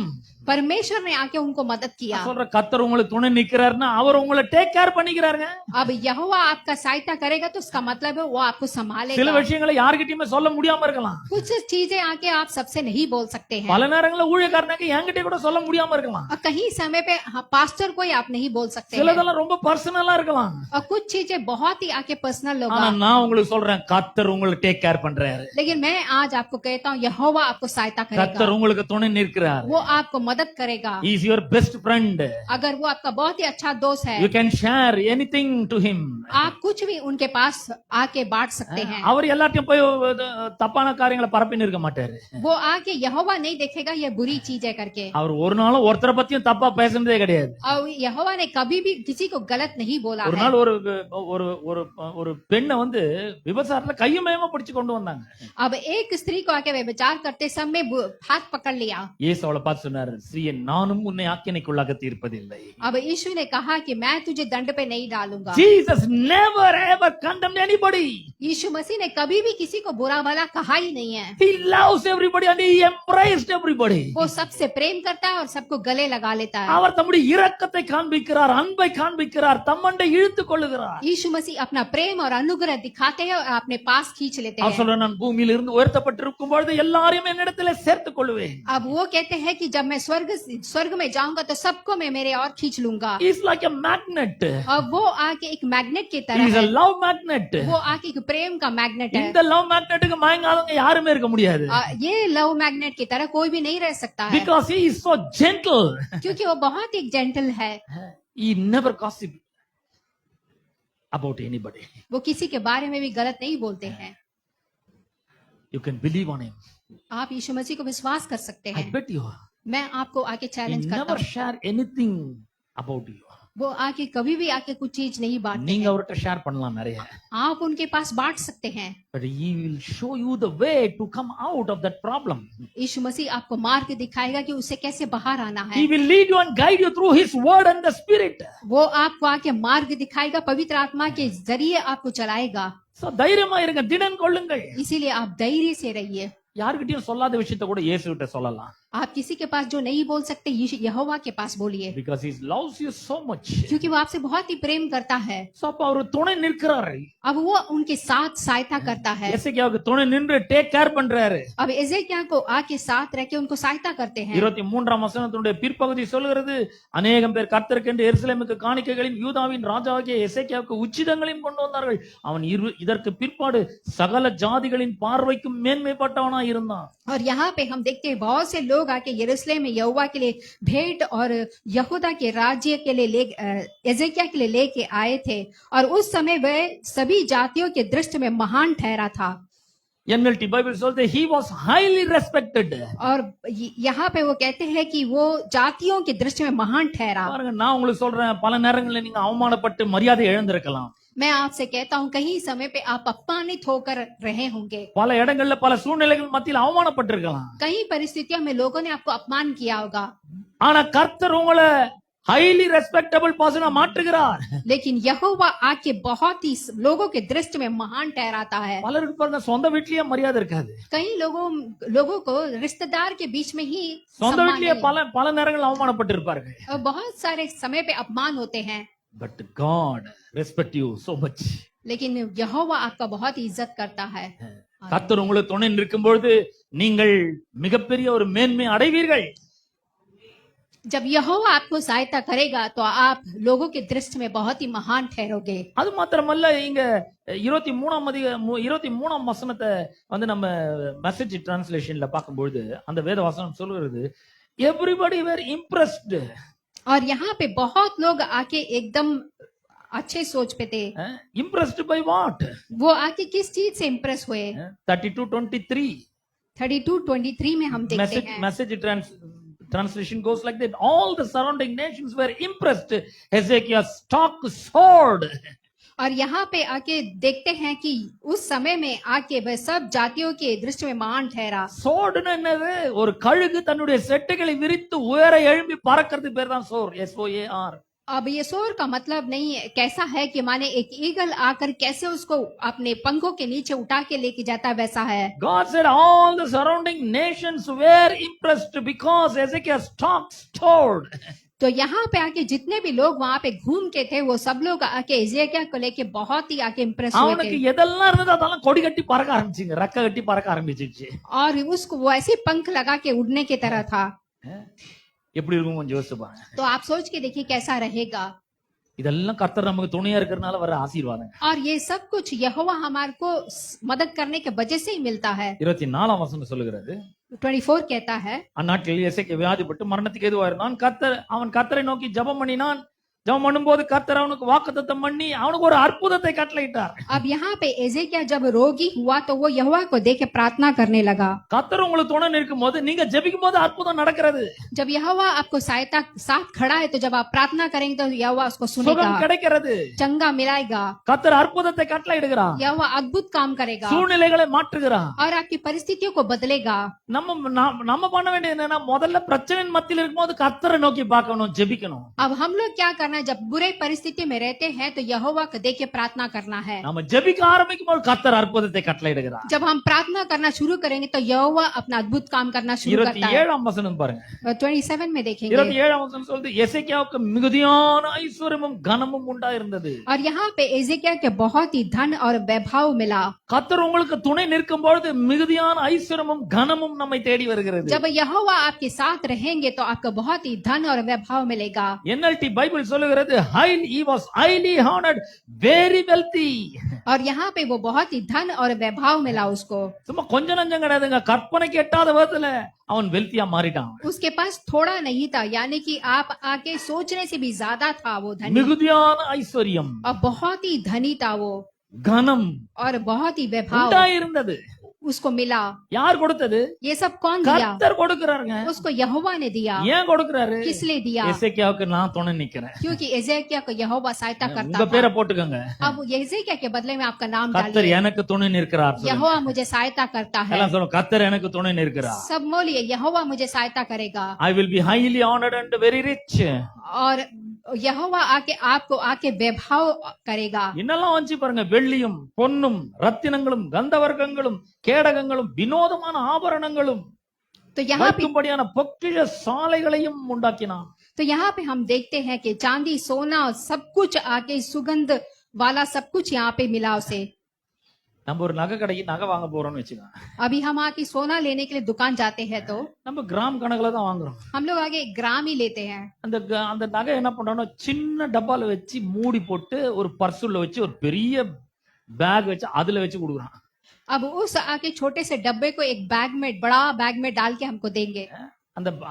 परमेश्वर ने आके उनको मदद किया। சொல்ற கர்த்தர் உங்களுக்கு துணை நிக்கிறாருன்னா அவர் உங்களை டேக் கேர் பண்ணிக்கிறாருங்க. अब यहोवा आपका सहायता करेगा तो उसका मतलब है वो आपको संभालेगा। சில விஷயங்களை யார்கிட்டயுமே சொல்ல முடியாம இருக்கலாம். कुछ चीजें आके आप सबसे नहीं बोल सकते हैं। பல நேரங்கள்ல ஊழியக்காரனுக்கு என்கிட்ட கூட சொல்ல முடியாம இருக்கலாம். और कहीं समय पे पास्टर को आप नहीं बोल सकते हैं। சிலதெல்லாம் ரொம்ப பர்சனலா இருக்கலாம். और कुछ चीजें बहुत ही आके पर्सनल ஆனா होगा। நான் உங்களுக்கு சொல்றேன், கர்த்தர் உங்களுக்கு டேக் கேர் பண்றாரு. लेकिन मैं आज आपको कहता हूँ यहोवा आपको सहायता கர்த்தர் करेगा। உங்களுக்கு துணை நிற்கிறார். वो आपको मदद करेगा। He is your best friend. अगर वो आपका बहुत ही अच्छा दोस्त है, You can share anything to him. आप कुछ भी उनके पास आके बांट सकते हैं। அவர் எல்லாத்தையும் போய் தப்பான காரியங்களை பரப்பின்னு இருக்க மாட்டாரு. वो आके यहोवा नहीं देखेगा ये बुरी चीज है करके। அவர் ஒரு நாளும் ஒருத்தரை பத்தியும் தப்பா பேசுனதே கிடையாது. और यहोवा ने कभी भी किसी को गलत नहीं बोला ஒரு है। நாள் ஒரு பெண்ணை வந்து விபச்சாரத்துல கையுமயமா பிடிச்சு கொண்டு வந்தாங்க. अब एक स्त्री को आके व्यभिचार करते समय हाथ पकड़ लिया। இயேசு அவளை பார்த்து சொன்னாரு, ஸ்ரீயே நானும் உன்னை ஆக்கினைக்குள்ளாக தீர்ப்பதில்லை. अब यीशु ने कहा कि मैं तुझे दंड पे नहीं डालूंगा। Jesus never ever condemned anybody. यीशु मसीह ने कभी भी किसी को बुरा भला कहा ही नहीं है। He loves everybody and he embraced everybody. वो सबसे प्रेम करता है और सबको गले लगा लेता है। அவர் தம்முடைய இரக்கத்தை காண்பிக்கிறார், அன்பை காண்பிக்கிறார், தம்மண்டை இழுத்துக் கொள்ளுகிறார். यीशु मसीह अपना प्रेम और अनुग्रह दिखाते हैं और अपने पास खींच लेते அவர் हैं। சொல்றார், நான் பூமியில இருந்து உயர்த்தப்பட்டிருக்கும் பொழுது எல்லாரையும் என்னிடத்திலே சேர்த்துக் கொள்வேன். अब वो कहते हैं कि जब मैं स्वर्ग में जाऊंगा तो सबको मैं मेरे और खींच लूंगा। He is like a magnet. और वो आके एक मैग्नेट की He तरह is a है। love magnet. वो आके एक प्रेम का मैग्नेट है। இந்த love magnetக்கு மயங்காதவங்க யாருமே இருக்க முடியாது. ये लव मैग्नेट की तरह कोई भी नहीं रह सकता है, Because he is so gentle. क्योंकि वो बहुत एक जेंटल है। He never gossip about anybody. वो किसी के बारे में भी गलत नहीं बोलते हैं। You can believe on him. आप यीशु मसीह को विश्वास कर सकते I हैं। bet you. मैं आपको आके He चैलेंज करता never हूँ, share anything about you. वो आके कभी भी आके कुछ चीज नहीं बांटते நீங்க हैं। அவர்கிட்ட ஷேர் பண்ணலாம் நிறைய. आप उनके पास बांट सकते हैं। But he will show you the way to come out of that problem. यीशु मसीह आपको मार्ग दिखाएगा कि उसे कैसे बाहर आना है। He will lead you and guide you through his word and the spirit. वो आपको आके मार्ग दिखाएगा, पवित्र आत्मा के जरिए आपको चलाएगा। So தைரியமா இருங்க, திடன் கொள்ளுங்கள். इसीलिए आप धैर्य से रहिए। யார்கிட்டயும் சொல்லாத விஷயத்தை கூட இயேசுகிட்ட சொல்லலாம். आप किसी के पास जो नहीं बोल सकते यहोवा के पास बोलिए, Because he loves you so much. क्योंकि वो आपसे बहुत ही प्रेम करता है। So அப்ப அவர் துணை நிற்கிறாரு. अब वो उनके साथ सहायता करता है। எசேக்கியாவுக்கு துணை நின்று டேக் கேர் பண்றாரு. अब एजेकिया को आके साथ रह के उनको सहायता करते हैं। 23ஆம் வசனத்தினுடைய பிற்பகுதி சொல்கிறது, அநேகம் பேர் கர்த்தருக்கென்று எருசலேமுக்கு காணிக்கைகளையும் யூதாவின் ராஜாவாகிய எசேக்கியாவுக்கு உச்சிதங்களையும் கொண்டு வந்தார்கள். அவன் இதற்கு பிற்பாடு சகல ஜாதிகளின் பார்வைக்கும் மேன்மைப்பட்டவனாய் இருந்தான். और यहाँ पे हम देखते हैं बहुत से लोग आके यरूशलेम में यहोवा के लिए भेंट और यहूदा के राज्य के लिए एजेकिया के लिए लेके आए थे, और उस समय वह सभी जातियों के दृष्टि में महान ठहरा था। NLT बाइबल சொல்லுது he was highly respected. और यहाँ पे वो कहते हैं कि वो जातियों की दृष्टि में महान ठहरा। பாருங்க, நான் உங்களுக்கு சொல்றேன், பல நேரங்களில் நீங்க அவமானப்பட்டு மரியாதை இழந்திருக்கலாம். मैं आपसे कहता हूँ कहीं समय पे आप अपमानित होकर रहे होंगे, பல இடங்கள்ல பல சூழ்நிலைகள் மத்தியில் அவமானப்பட்டிருக்கலாம். कई परिस्थितियों में लोगों ने आपको अपमान किया होगा, ஆனா கர்த்தர் உங்களை highly respectable पर्सन மாற்றுகிறார். लेकिन यहोवा आके बहुत ही लोगों के दृष्टि में महान ठहराता है। பலருக்கு பாருங்க, சொந்த வீட்லயே மரியாதை இருக்காது. कई लोगों को रिश्तेदार के बीच में ही சொந்த सम्मान வீட்லயே नहीं। பல நேரங்கள் அவமானப்பட்டிருப்பார்கள். और बहुत सारे समय पे अपमान होते हैं, But God respect you so much. लेकिन यहोवा आपका बहुत ही इज्जत करता है। கர்த்தர் உங்களுக்கு துணை நிற்கும் பொழுது நீங்கள் மிகப்பெரிய ஒரு மேன்மை அடைவீர்கள். जब यहोवा आपको सहायता करेगा तो आप लोगों की दृष्टि में बहुत ही महान ठहरोगे। அது மாத்திரமல்ல, இங்க 23ஆம் வசனத்தை நம்ம மெசேஜ் டிரான்ஸ்லேஷன்ல பார்க்கும்போது அந்த வேத வசனம் சொல்கிறது, everybody were impressed. और यहाँ पे बहुत लोग आके एकदम अच्छे सोच पे थे। Impressed by what? वो आके किस चीज से इम्प्रेस हुए? 32:23 32:23 में हम देखते हैं। message translation goes like that, all the surrounding nations were impressed. Hezekiah's stock soared. और यहाँ पे आके देखते हैं कि उस समय में आके वह सब जातियों के दृष्टि में महान ठहरा। சோர்டுன்னு என்னது? ஒரு கழுகு தன்னுடைய செட்டைகளை விரித்து உயர எழும்பி பறக்கிறது பேர் தான் சோர். SOAR. अब ये सोर का मतलब नहीं है, कैसा है कि माने एक ईगल आकर कैसे उसको अपने पंखों के नीचे उठा के लेके जाता है, वैसा है। God said all the surrounding nations were impressed because Hezekiah's stock soared. तो यहाँ पे आके जितने भी लोग वहाँ पे घूम के थे वो सब लोग आके एजेकिया को लेके बहुत ही आके इम्प्रेस हुए அவனுக்கு थे, எதெல்லாம் இருந்தது அதெல்லாம் கொடி கட்டி பறக்க ஆரம்பிச்சுங்க, ரெக்க கட்டி பறக்க ஆரம்பிச்சிச்சு. और उसको वो ऐसे पंख लगा के उड़ने की तरह था। எப்படி இருக்கும் கொஞ்சம் யோசிச்சு பாருங்க. तो आप सोच के देखिए कैसा रहेगा। இதெல்லாம் கர்த்தர் நமக்கு துணையா இருக்கிறதுனால வர ஆசீர்வாதம். और ये सब कुछ यहोवा हमारे को मदद करने के वजह से ही मिलता है। 24ஆம் வசனம் சொல்லுகிறது, 24 कहता है, அந்நாட்களில் எசேக்கியா வியாதிப்பட்டு மரணத்துக்கு ஏதுவா இருந்தான். அவன் கர்த்தரை நோக்கி ஜெபம் பண்ணினான். ஜெபம் பண்ணும்போது கர்த்தர் அவனுக்கு வாக்குத்தத்தம் பண்ணி அவனுக்கு ஒரு அற்புதத்தை கட்டளையிட்டார். अब यहाँ पे एजेकिया जब रोगी हुआ तो वो यहोवा को देख के प्रार्थना करने लगा। கர்த்தர் உங்களுக்கு துணை நிற்கும் போது நீங்க ஜெபிக்கும் போது அற்புதம் நடக்கிறது. जब यहोवा आपको सहायता साथ खड़ा है तो जब आप प्रार्थना करेंगे तो यहोवा उसको सुनेगा, சுகம் கிடைக்கிறது. चंगा मिलाएगा, கர்த்தர் அற்புதத்தை கட்டளையிடுகிறார். यहोवा अद्भुत काम करेगा சூழ்நிலைகளை மாற்றுகிறார். और आपकी परिस्थितियों को बदलेगा। நம்ம பண்ண வேண்டியது என்னன்னா, முதல்ல பிரச்சனையின் மத்தியில் இருக்கும்போது கர்த்தரை நோக்கி பார்க்கணும், ஜெபிக்கணும். अब हम लोग क्या करना करना है, जब बुरे परिस्थिति में रहते हैं तो यहोवा को देख के प्रार्थना करना है। நாம ஜெபிக்க ஆரம்பிக்கும் போது கர்த்தர் அற்புதத்தை கட்டளையிடுகிறார். जब हम प्रार्थना करना शुरू करेंगे तो यहोवा अपना अद्भुत काम करना शुरू करता है। 27ஆம் வசனம் பாருங்க. 27 में देखेंगे 27ஆம் வசனம் சொல்லுது எசேக்கியாவுக்கு மிகுதியான ஐஸ்வர்யமும் கனமும் உண்டாயிருந்தது. और यहाँ पे एजेकिया के बहुत ही धन और वैभव मिला। கர்த்தர் உங்களுக்கு துணை நிற்கும் பொழுது மிகுதியான ஐஸ்வர்யமும் கனமும் நம்மை தேடி வருகிறது. जब यहोवा आपके साथ रहेंगे तो आपको बहुत ही धन और वैभव मिलेगा। NLT பைபிள் சொல்லுகிறது he was highly honored, very wealthy. और यहाँ पे वो बहुत ही धन और वैभव मिला उसको। சும்மா கொஞ்ச நஞ்சம் கிடையாதுங்க, கற்பனைக்கு எட்டாத விதத்துல அவன் வெல்த்தியா மாறிட்டான். उसके पास थोड़ा नहीं था, यानी कि आप आके सोचने से भी ज्यादा था वो धनी, மிகுதியான ஐஸ்வர்யம் और बहुत ही धनी था वो, கனம் और बहुत ही वैभव உண்டாயிருந்தது. उसको मिला। யார் கொடுத்தது? ये सब कौन दिया? கர்த்தர் கொடுக்கிறாருங்க. उसको यहोवा ने दिया। ஏன் கொடுக்கிறாரு? किस लिए दिया? எசேக்கியாவுக்கு நான் துணை நிக்கிறேன். क्योंकि एजेकिया को यहोवा सहायता करता உங்க था। பேரை போட்டுக்கோங்க. अब एजेकिया के बदले में आपका नाम கர்த்தர் डालिए। எனக்கு துணை நிற்கிறார் சொல்லுங்க. यहोवा मुझे सहायता करता है। எல்லாம் சொல்லுங்க, கர்த்தர் எனக்கு துணை நிற்கிறார். सब बोलिए, यहोवा मुझे सहायता करेगा। I will be highly honored and very rich. और यहोवा आपको आके वैभव करेगा। என்னெல்லாம் வந்துச்சு பாருங்க, வெள்ளியும் பொன்னும் ரத்தினங்களும் கந்தவர்க்கங்களும் கேடகங்களும் வினோதமான ஆபரணங்களும் तो यहाँ पे வைக்கும்படியான பொக்கிஷ சாலைகளையும் உண்டாக்கினான். हम देखते हैं कि चांदी सोना सब कुछ आके सुगंध वाला सब कुछ यहाँ पे मिला उसे। நம்ம ஒரு நகை கடைக்கு நகை வாங்க போறோம்னு வச்சுக்கலாம். अभी हम आके सोना लेने के लिए दुकान जाते हैं तो நம்ம கிராம் கணக்குல தான் வாங்குறோம். हम लोग आगे ग्राम ही लेते हैं। அந்த நகை என்ன பண்றோம்னா சின்ன டப்பால வச்சு மூடி போட்டு ஒரு பர்சுல வச்சு ஒரு பெரிய பேக் வச்சு அதுல வச்சு கொடுக்குறான். अब उस आके छोटे से डब्बे को एक बैग में, बड़ा बैग में डाल के हमको देंगे।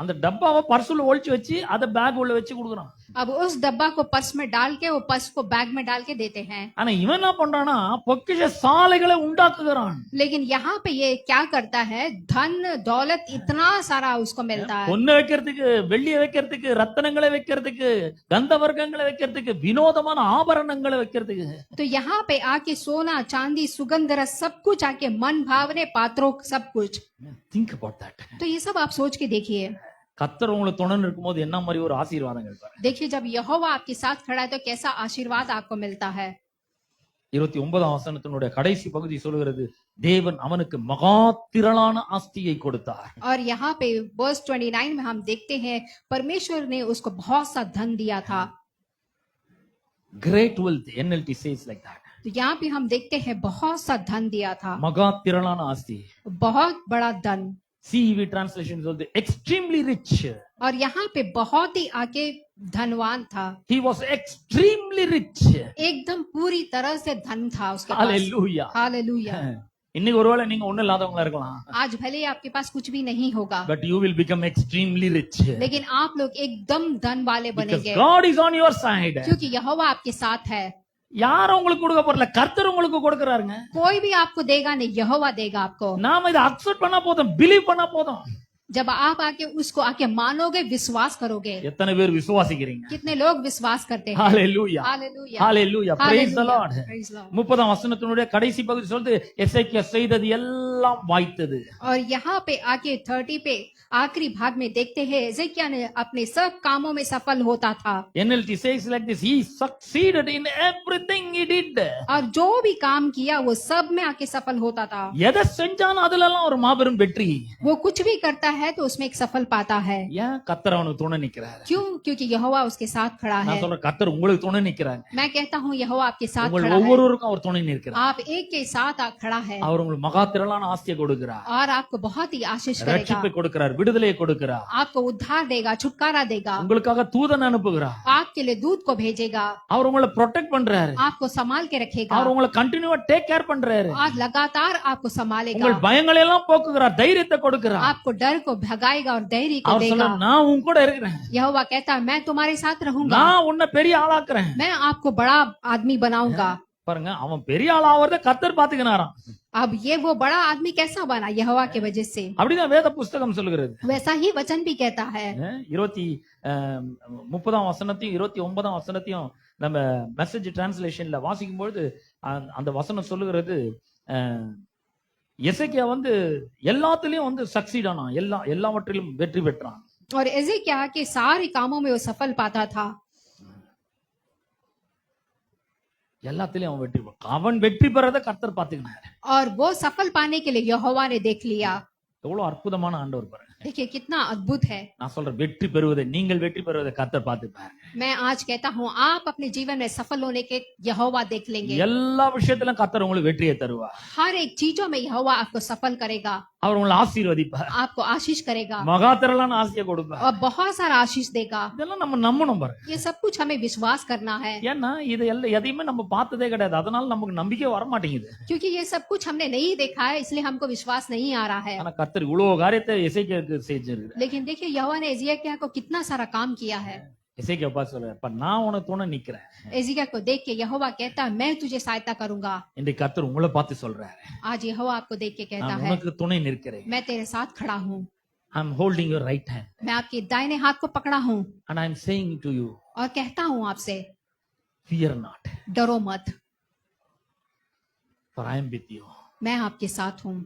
அந்த டப்பாவை பர்சுல ஒளிச்சு வச்சு அத பேக் உள்ள வச்சு கொடுக்குறான். अब उस डब्बा को पर्स में डाल के वो पर्स को बैग में डाल के देते हैं। ஆனா இவன் என்ன பண்றானா பொக்கிஷ சாலைகளை உண்டாக்குகிறான். लेकिन यहाँ पे ये क्या करता है, धन दौलत इतना सारा उसको मिलता है। பொண்ணு வைக்கிறதுக்கு, வெள்ளிய வைக்கிறதுக்கு, ரத்தினங்களை வைக்கிறதுக்கு, கந்தவர்க்கங்களை வைக்கிறதுக்கு, வினோதமான ஆபரணங்களை வைக்கிறதுக்கு. तो यहाँ पे आके सोना चांदी सुगंध रस सब कुछ आके मन भावने पात्रों सब कुछ। Think about that. तो ये सब आप सोच के देखिए। கர்த்தர் உங்களுக்கு துணை இருக்கும்போது என்ன மாதிரி ஒரு ஆசீர்வாதங்கள் பாருங்க. देखिए जब यहोवा आपके साथ खड़ा है तो कैसा आशीर्वाद आपको मिलता है। 29ஆம் வசனத்தினுடைய கடைசி பகுதி சொல்கிறது, தேவன் அவனுக்கு மகா திரளான ஆஸ்தியை கொடுத்தார். और यहाँ पे वर्स 29 में हम देखते हैं परमेश्वर ने उसको बहुत सा धन दिया था। Great wealth, NLT says like that. तो यहाँ पे हम देखते हैं बहुत सा धन दिया था, மகா திரளான ஆஸ்தி. बहुत बड़ा धन। CEV translation சொல்லுது extremely rich. और यहाँ पे बहुत ही आके धनवान था। He was extremely rich. एकदम पूरी तरह से धन था उसके पास। Hallelujah. हालेलुया। இன்னைக்கு ஒருவேளை நீங்க ஒண்ணு இல்லாதவங்களா இருக்கலாம். आज भले आपके पास कुछ भी नहीं होगा, But you will become extremely rich. लेकिन आप लोग एकदम धन वाले Because बनेंगे, God is on your side. क्योंकि यहोवा आपके साथ है। யாரும் உங்களுக்கு கொடுக்க போறல, கர்த்தர் உங்களுக்கு கொடுக்கறாருங்க. कोई भी आपको देगा नहीं, यहोवा देगा आपको। நாம இதை அக்செப்ட் பண்ணா போதும், பிலீவ் பண்ணா போதும். जब आप आके उसको आके मानोगे, विश्वास करोगे। எத்தனை பேர் விசுவாசிக்கிறீங்க? कितने लोग विश्वास करते हैं? Hallelujah. Hallelujah. Hallelujah. Praise the Lord. Praise Lord। 30ஆம் வசனத்தினுடைய கடைசி பகுதி சொல்லுது, எசேக்கியா செய்தது எல்லாம் வாய்த்தது. और यहाँ पे आके 30 पे आखिरी भाग में देखते हैं एजेकिया ने अपने सब कामों में सफल होता था। NLT says like this, he succeeded in everything he did. और जो भी काम किया वो सब में आके सफल होता था। எதை செஞ்சாலும் அதுல எல்லாம் ஒரு மாபெரும் வெற்றி. वो कुछ भी करता है तो उसमें एक सफल पाता है। ஏன்? கர்த்தர் அவனுக்கு துணை நிக்கிறாரு. क्यों? क्योंकि यहोवा उसके साथ खड़ा है। நான் சொல்றேன், கர்த்தர் உங்களுக்கு துணை நிக்கிறாங்க. मैं कहता हूँ यहोवा आपके साथ உங்கள் खड़ा है। ஒவ்வொருவருக்கும் அவர் துணை நிற்கிறார். आप एक के साथ खड़ा है அவர் உங்களுக்கு மகா திரளான ஆஸ்தியை கொடுக்கிறார், और आपको बहुत ही आशीष करेगा, ரட்சிப்பை கொடுக்கிறார், விடுதலை கொடுக்கிறார், आपको उद्धार देगा, छुटकारा देगा, உங்களுக்காக தூதன் அனுப்புகிறார், आपके लिए दूध को भेजेगा, அவர் உங்களை ப்ரொடெக்ட் பண்றாரு, आपको संभाल के रखेगा, அவர் உங்களை கண்டினியூவா டேக் கேர் பண்றாரு, और लगातार आपको संभालेगा, உங்கள் பயங்களை எல்லாம் போக்குகிறார், தைரியத்தை கொடுக்கிறார். आपको डर को भगाएगा और धैर्य को அவர் देगा। சொல்ல, நான் உன் கூட இருக்கிறேன், यहोवा कहता है मैं तुम्हारे साथ रहूंगा, நான் உன்னை பெரிய ஆளாக்குறேன். मैं आपको बड़ा आदमी बनाऊंगा। பாருங்க, அவன் பெரிய ஆள் ஆவறத கர்த்தர் பாத்துக்கினாராம். अब ये वो बड़ा आदमी कैसा बना? यहोवा के वजह से। அப்படிதான் வேத புஸ்தகம் சொல்லுகிறது. वैसा ही वचन भी कहता है। 30ஆம் வசனத்தையும் 29ஆம் வசனத்தையும் நம்ம மெசேஜ் டிரான்ஸ்லேஷன்ல வாசிக்கும் பொழுது அந்த வசனம் சொல்லுகிறது, எசேக்கியா வந்து எல்லாத்துலயும் வந்து சக்சீட் ஆனான், எல்லாவற்றிலும் வெற்றி பெற்றான். और एजेकिया के सारे कामों में वो सफल पाता था। எல்லாத்திலயும் அவன் வெற்றி பெறான். அவன் வெற்றி பெறத கர்த்தர் பாத்துக்கினாரு. और वो सफल पाने के लिए यहोवा ने देख लिया। எவ்வளவு அற்புதமான ஆண்டவர் பாருங்க. देखिए कितना अद्भुत है। நான் சொல்றேன், வெற்றி பெறுவதை, நீங்கள் வெற்றி பெறுவதை கர்த்தர் பார்த்துப்பாரு. मैं आज कहता हूँ आप अपने जीवन में सफल होने के यहोवा देख लेंगे। எல்லா விஷயத்திலும் கர்த்தர் உங்களுக்கு வெற்றியை தருவார். हर एक चीजों में यहोवा आपको सफल करेगा, அவர் உங்களை ஆசீர்வதிப்பார், आपको आशीष करेगा மகா திரளான ஆசீர்வாதத்தை கொடுப்பார். और बहुत सारा आशीष देगा। இதெல்லாம் நம்ம நம்பணும் பாருங்க. ये सब कुछ हमें विश्वास करना है, ஏன்னா இது எதையுமே நம்ம பார்த்ததே கிடையாது, அதனால நமக்கு நம்பிக்கை வர மாட்டேங்குது. क्योंकि ये सब कुछ हमने नहीं देखा है, इसलिए हमको विश्वास नहीं आ रहा है। ஆனா கர்த்தர் இவ்வளவு காரியத்தை எசேக்கியாவுக்கு செஞ்சிருக்கார். लेकिन देखिए यहोवा ने एजिकिय्याह को कितना सारा काम किया है। எசேக்கியா பார்த்து சொல்றாரு, "அப்ப நான் உனக்கு துணை நிக்கிறேன்." एजिकिय्याह को देख के यहोवा कहता है मैं तुझे सहायता करूंगा। இன்றைக்கு கர்த்தர் உங்களை பார்த்து சொல்றாரு, आज यहोवा आपको देख के कहता "நான் है உனக்கு துணை நிற்கிறேன். मैं तेरे साथ खड़ा हूँ, I am holding your right hand मैं आपके दाहिने हाथ को पकड़ा हूँ and I am saying to you, और कहता हूँ आपसे fear not, डरो मत, for I am with you." मैं आपके साथ हूँ।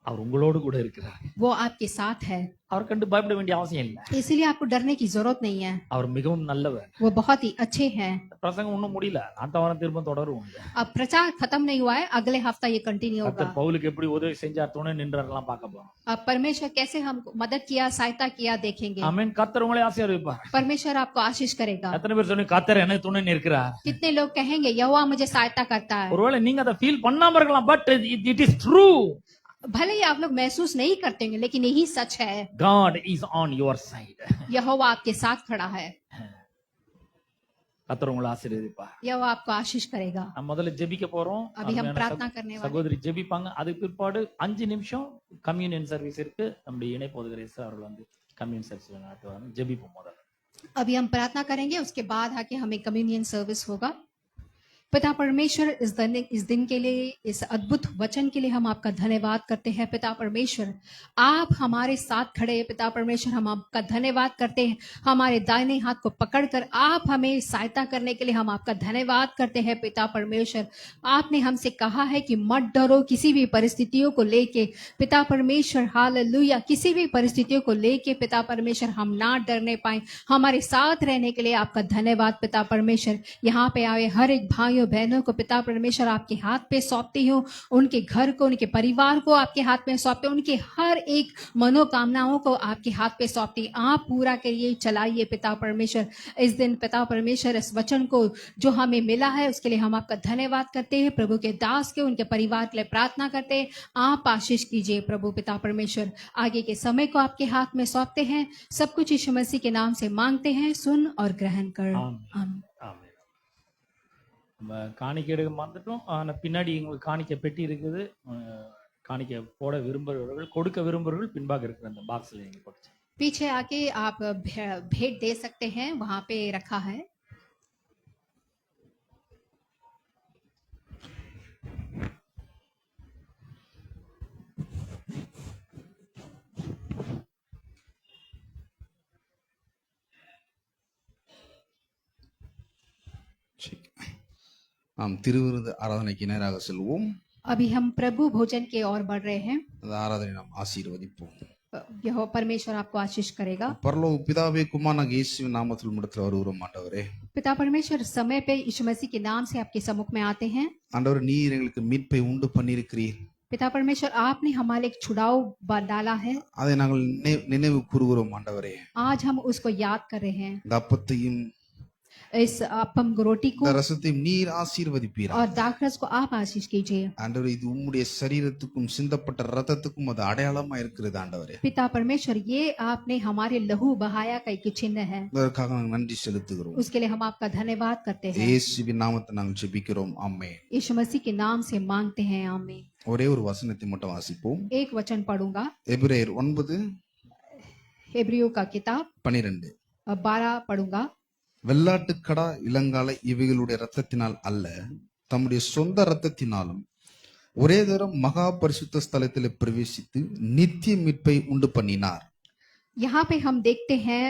அவர் உங்களோடு கூட இருக்கிறார். वो आपके साथ है, அவர் கண்டு பயப்பட வேண்டிய அவசியம் இல்லை. इसीलिए आपको डरने की जरूरत नहीं है। அவர் மிகவும் நல்லவர். वो बहुत ही अच्छे हैं। பிரசங்கம் ஒண்ணும் முடியல, அடுத்த வாரம் திரும்ப தொடரும். अब प्रचार खत्म नहीं हुआ है, अगले हफ्ता ये कंटिन्यू होगा। கர்த்தர் பவுலுக்கு எப்படி உதவி செஞ்சார், துணை நின்றார்லாம் பார்க்க போறோம். अब परमेश्वर कैसे हमको मदद किया, सहायता किया देखेंगे। ஆமென். கர்த்தர் உங்களை ஆசீர்வதிப்பார். परमेश्वर आपको आशीष करेगा। எத்தனை பேர் சொன்னீங்க கர்த்தர் எனக்கு துணை நிற்கிறார்? कितने लोग कहेंगे यहोवा मुझे सहायता करता है। ஒருவேளை நீங்க அதை ஃபீல் பண்ணாம இருக்கலாம், பட் இட் இஸ் ட்ரூ. भले ही आप लोग महसूस नहीं करते होंगे, लेकिन यही सच है। God is on your side. यहोवा आपके साथ खड़ा है, கர்த்தர் உங்களை ஆசீர்வதிப்பார். यहोवा आपको आशीष करेगा। நம்ம முதல்ல ஜெபிக்க போறோம். अभी हम प्रार्थना करने वाले। சகோதரி ஜெபிப்பாங்க. அதுக்கு பிற்பாடு 5 நிமிஷம் கம்யூனியன் சர்வீஸ் இருக்கு. நம்முடைய இணை போதகர் அவர்கள் வந்து கம்யூனியன் சர்வீஸ் நடத்துவாங்க. ஜெபிப்போம் முதல்ல. अभी हम प्रार्थना करेंगे, उसके बाद आके हमें कम्युनियन सर्विस होगा। पिता परमेश्वर इस दिन के लिए, इस अद्भुत वचन के लिए हम आपका धन्यवाद करते हैं। पिता परमेश्वर आप हमारे साथ खड़े हैं। पिता परमेश्वर हम आपका धन्यवाद करते हैं, हमारे दाहिने हाथ को पकड़कर आप हमें सहायता करने के लिए हम आपका धन्यवाद करते हैं। पिता परमेश्वर आपने हमसे कहा है कि मत डरो किसी भी परिस्थितियों को लेके। पिता परमेश्वर हालेलुया, किसी भी परिस्थितियों को लेके पिता परमेश्वर हम ना डरने पाए, हमारे साथ रहने के लिए आपका धन्यवाद। पिता परमेश्वर यहाँ पे आए हर एक भाइयों बहनों को पिता परमेश्वर आपके हाथ पे सौंपती हूँ, उनके घर को, उनके परिवार को आपके हाथ में सौंपते, उनके हर एक मनोकामनाओं को आपके हाथ पे सौंपती। आप पूरा करिए, चलाइए पिता परमेश्वर। इस दिन पिता परमेश्वर इस वचन को जो हमें मिला है उसके लिए हम आपका धन्यवाद करते हैं। प्रभु के दास के, उनके परिवार के लिए प्रार्थना करते हैं, आप आशीष कीजिए प्रभु। पिता परमेश्वर आगे के समय को आपके हाथ में सौंपते हैं, सब कुछ यीशु मसीह के नाम से मांगते हैं, सुन और ग्रहण कर। आमीन। நம்ம காணிக்கை எடுக்க மறந்துட்டோம். ஆனா பின்னாடி உங்களுக்கு காணிக்கை பெட்டி இருக்குது. காணிக்கை போட விரும்புகிறவர்கள், கொடுக்க விரும்புகிறவர்கள் பின்பாக இருக்கிற அந்த பாக்ஸ்ல நீங்க போட்டு पीछे आके आप भेंट दे सकते हैं, वहां पे रखा है। நாம் திருவிருந்து ஆராதனைக்கு நேராக செல்வோம். अभी हम प्रभु भोजन की ओर बढ़ रहे हैं। அந்த ஆராதனை நாம் ஆசீர்வதிப்போம். यह परमेश्वर आपको आशीष करेगा। பரலோக பிதாவே, குமாரனாகிய இயேசுவின் நாமத்தில் உம்மிடத்தில் வருகிறோம் ஆண்டவரே. पिता परमेश्वर समय पे यीशु मसीह के नाम से आपके सम्मुख में आते हैं। ஆண்டவர், நீர் எங்களுக்கு மீட்பை உண்டு பண்ணியிருக்கிறீர். पिता परमेश्वर आपने हमारे एक छुड़ाव डाला है, அதை நாங்கள் நினைவு கூறுகிறோம் ஆண்டவரே. आज हम उसको याद कर रहे हैं। இந்த அப்பத்தையும் इस अपम रोटी को இந்த ரசத்தையும் நீர் ஆசீர்வதிப்பீர். और दाखरस को आप आशीष कीजिए। ஆண்டவரே, இது உம்முடைய சரீரத்துக்கும் சிந்தப்பட்ட ரத்தத்துக்கும் அது அடையாளமா இருக்கிறது ஆண்டவரே. पिता परमेश्वर ये आपने हमारे लहू बहाया का एक चिन्ह है, அதற்காக நாங்கள் நன்றி செலுத்துகிறோம். उसके लिए हम आपका धन्यवाद करते हैं। இயேசுவின் நாமத்தை நாங்கள் ஜெபிக்கிறோம். ஆமென். यीशु मसीह के नाम से मांगते हैं, आमीन। ஒரே ஒரு வசனத்தை மட்டும் வாசிப்போம். एक वचन पढ़ूंगा, எபிரேயர் 9:12. का किताब 12 पढ़ूंगा। வெள்ளாட்டுக்கடா, இளங்காலை இவைகளுடைய ரத்தத்தினால் அல்ல, தம்முடைய சொந்த ரத்தத்தினாலும் ஒரே தரம் மகா பரிசுத்த ஸ்தலத்தில் பிரவேசித்து நித்திய மீட்பை உண்டு பண்ணினார். यहाँ पे हम देखते हैं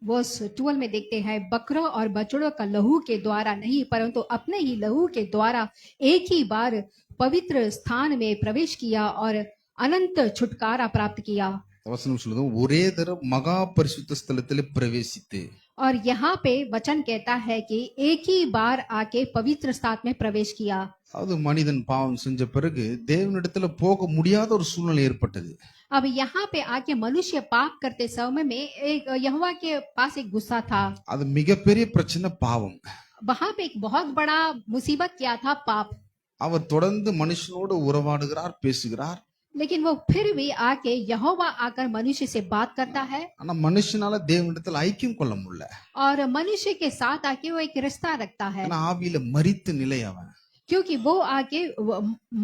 वर्स 12 में देखते हैं, बकरों और बछड़ों का लहू के द्वारा नहीं परंतु अपने ही लहू के द्वारा एक ही बार पवित्र स्थान में प्रवेश किया और अनंत छुटकारा प्राप्त किया। வசனம் சொல்லுது, ஒரே தரம் மகா பரிசுத்த ஸ்தலத்தில் பிரவேசித்து. और यहाँ पे वचन कहता है कि एक ही बार आके पवित्र स्थान में प्रवेश किया। அது மனிதன் பாவம் செஞ்ச பிறகு தேவனிடத்துல போக முடியாத ஒரு சூழ்நிலை ஏற்பட்டது. अब यहाँ पे आके मनुष्य पाप करते समय में एक यहोवा के पास एक गुस्सा था। அது மிகப்பெரிய பிரச்சனை பாவம். वहां पे एक बहुत बड़ा मुसीबत क्या था, पाप। அவர் தொடர்ந்து மனுஷனோடு உறவாடுகிறார், பேசுகிறார். लेकिन वो फिर भी आके यहोवा आकर मनुष्य से बात करता है ஆனா மனுஷனால தேவனிடத்துல ஐக்கியம் கொள்ள முடியல. और मनुष्य के साथ आके वो एक रिश्ता रखता है, ஏன்னா ஆவியில மரித்த நிலை அவன். क्योंकि वो आके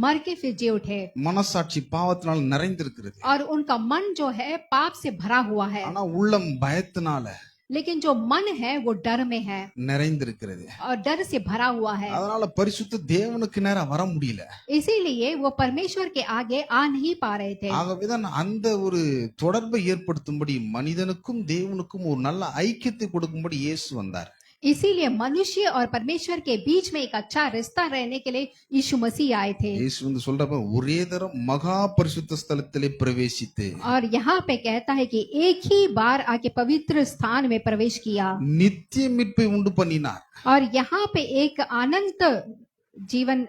मर के फिर जी उठे மனசாட்சி பாவத்தினால நிறைந்திருக்கிறது. और उनका मन जो है पाप से भरा हुआ है, ஆனா உள்ளம் பயத்தினால लेकिन जो मन है वो डर में है நிறைந்திருக்கிறது. और डर से भरा हुआ है। அதனால பரிசுத்த தேவனுக்கு நேரா வர முடியல. इसीलिए वो परमेश्वर के आगे आ नहीं पा रहे थे। ஆகவேதான் அந்த ஒரு தொடர்பை ஏற்படுத்தும்படி மனிதனுக்கும் தேவனுக்கும் ஒரு நல்ல ஐக்கியத்தை கொடுக்கும்படி இயேசு வந்தார். इसीलिए मनुष्य और परमेश्वर के बीच में एक अच्छा रिश्ता रहने के लिए यीशु मसीह आए थे। இயேசு வந்து சொல்றப்ப ஒரே தரம் மகா பரிசுத்த ஸ்தலத்திலே பிரவேசித்து और यहाँ पे कहता है कि एक ही बार आके पवित्र स्थान में प्रवेश किया நித்திய மீட்பை உண்டு பண்ணினார். और यहाँ पे एक अनंत जीवन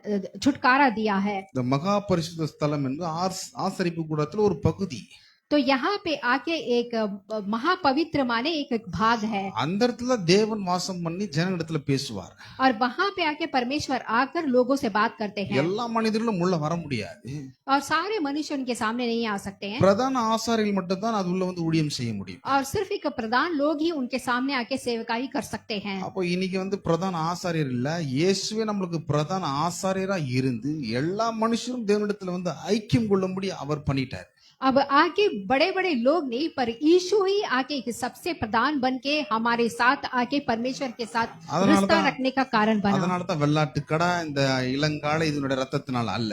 छुटकारा दिया है। இந்த மகா பரிசுத்த ஸ்தலம் என்பது ஆசரிப்பு கூடத்துல ஒரு பகுதி. तो यहाँ पे आके एक महापवित्र माने एक भाग है அந்த இடத்துல தேவன் வாசம் பண்ணி ஜனங்களிடத்துல பேசுவார். और वहाँ पे आके परमेश्वर आकर लोगों से बात करते हैं எல்லா மனிதர்களும் உள்ள வர முடியாது. और सारे मनुष्य उनके सामने नहीं आ सकते हैं பிரதான ஆசாரிகள் மட்டும் தான் அது உள்ள வந்து ஊழியம் செய்ய முடியும். और सिर्फ एक प्रधान लोग ही उनके सामने आके सेवकाई कर सकते हैं। அப்போ இன்னைக்கு வந்து பிரதான ஆசாரியர் இல்ல, இயேசுவே நம்மளுக்கு பிரதான ஆசாரியரா இருந்து எல்லா மனுஷரும் தேவனிடத்துல வந்து ஐக்கியம் கொள்ளும்படி அவர் பண்ணிட்டார். अब आके बड़े बड़े लोग नहीं, पर यीशु ही आके एक सबसे प्रधान बन के हमारे साथ आके परमेश्वर के साथ रिश्ता रखने का कारण बना। அதனாலதான் வெள்ளாட்டு கடா இந்த இளங்கால இதனுடைய ரத்தத்தினால அல்ல,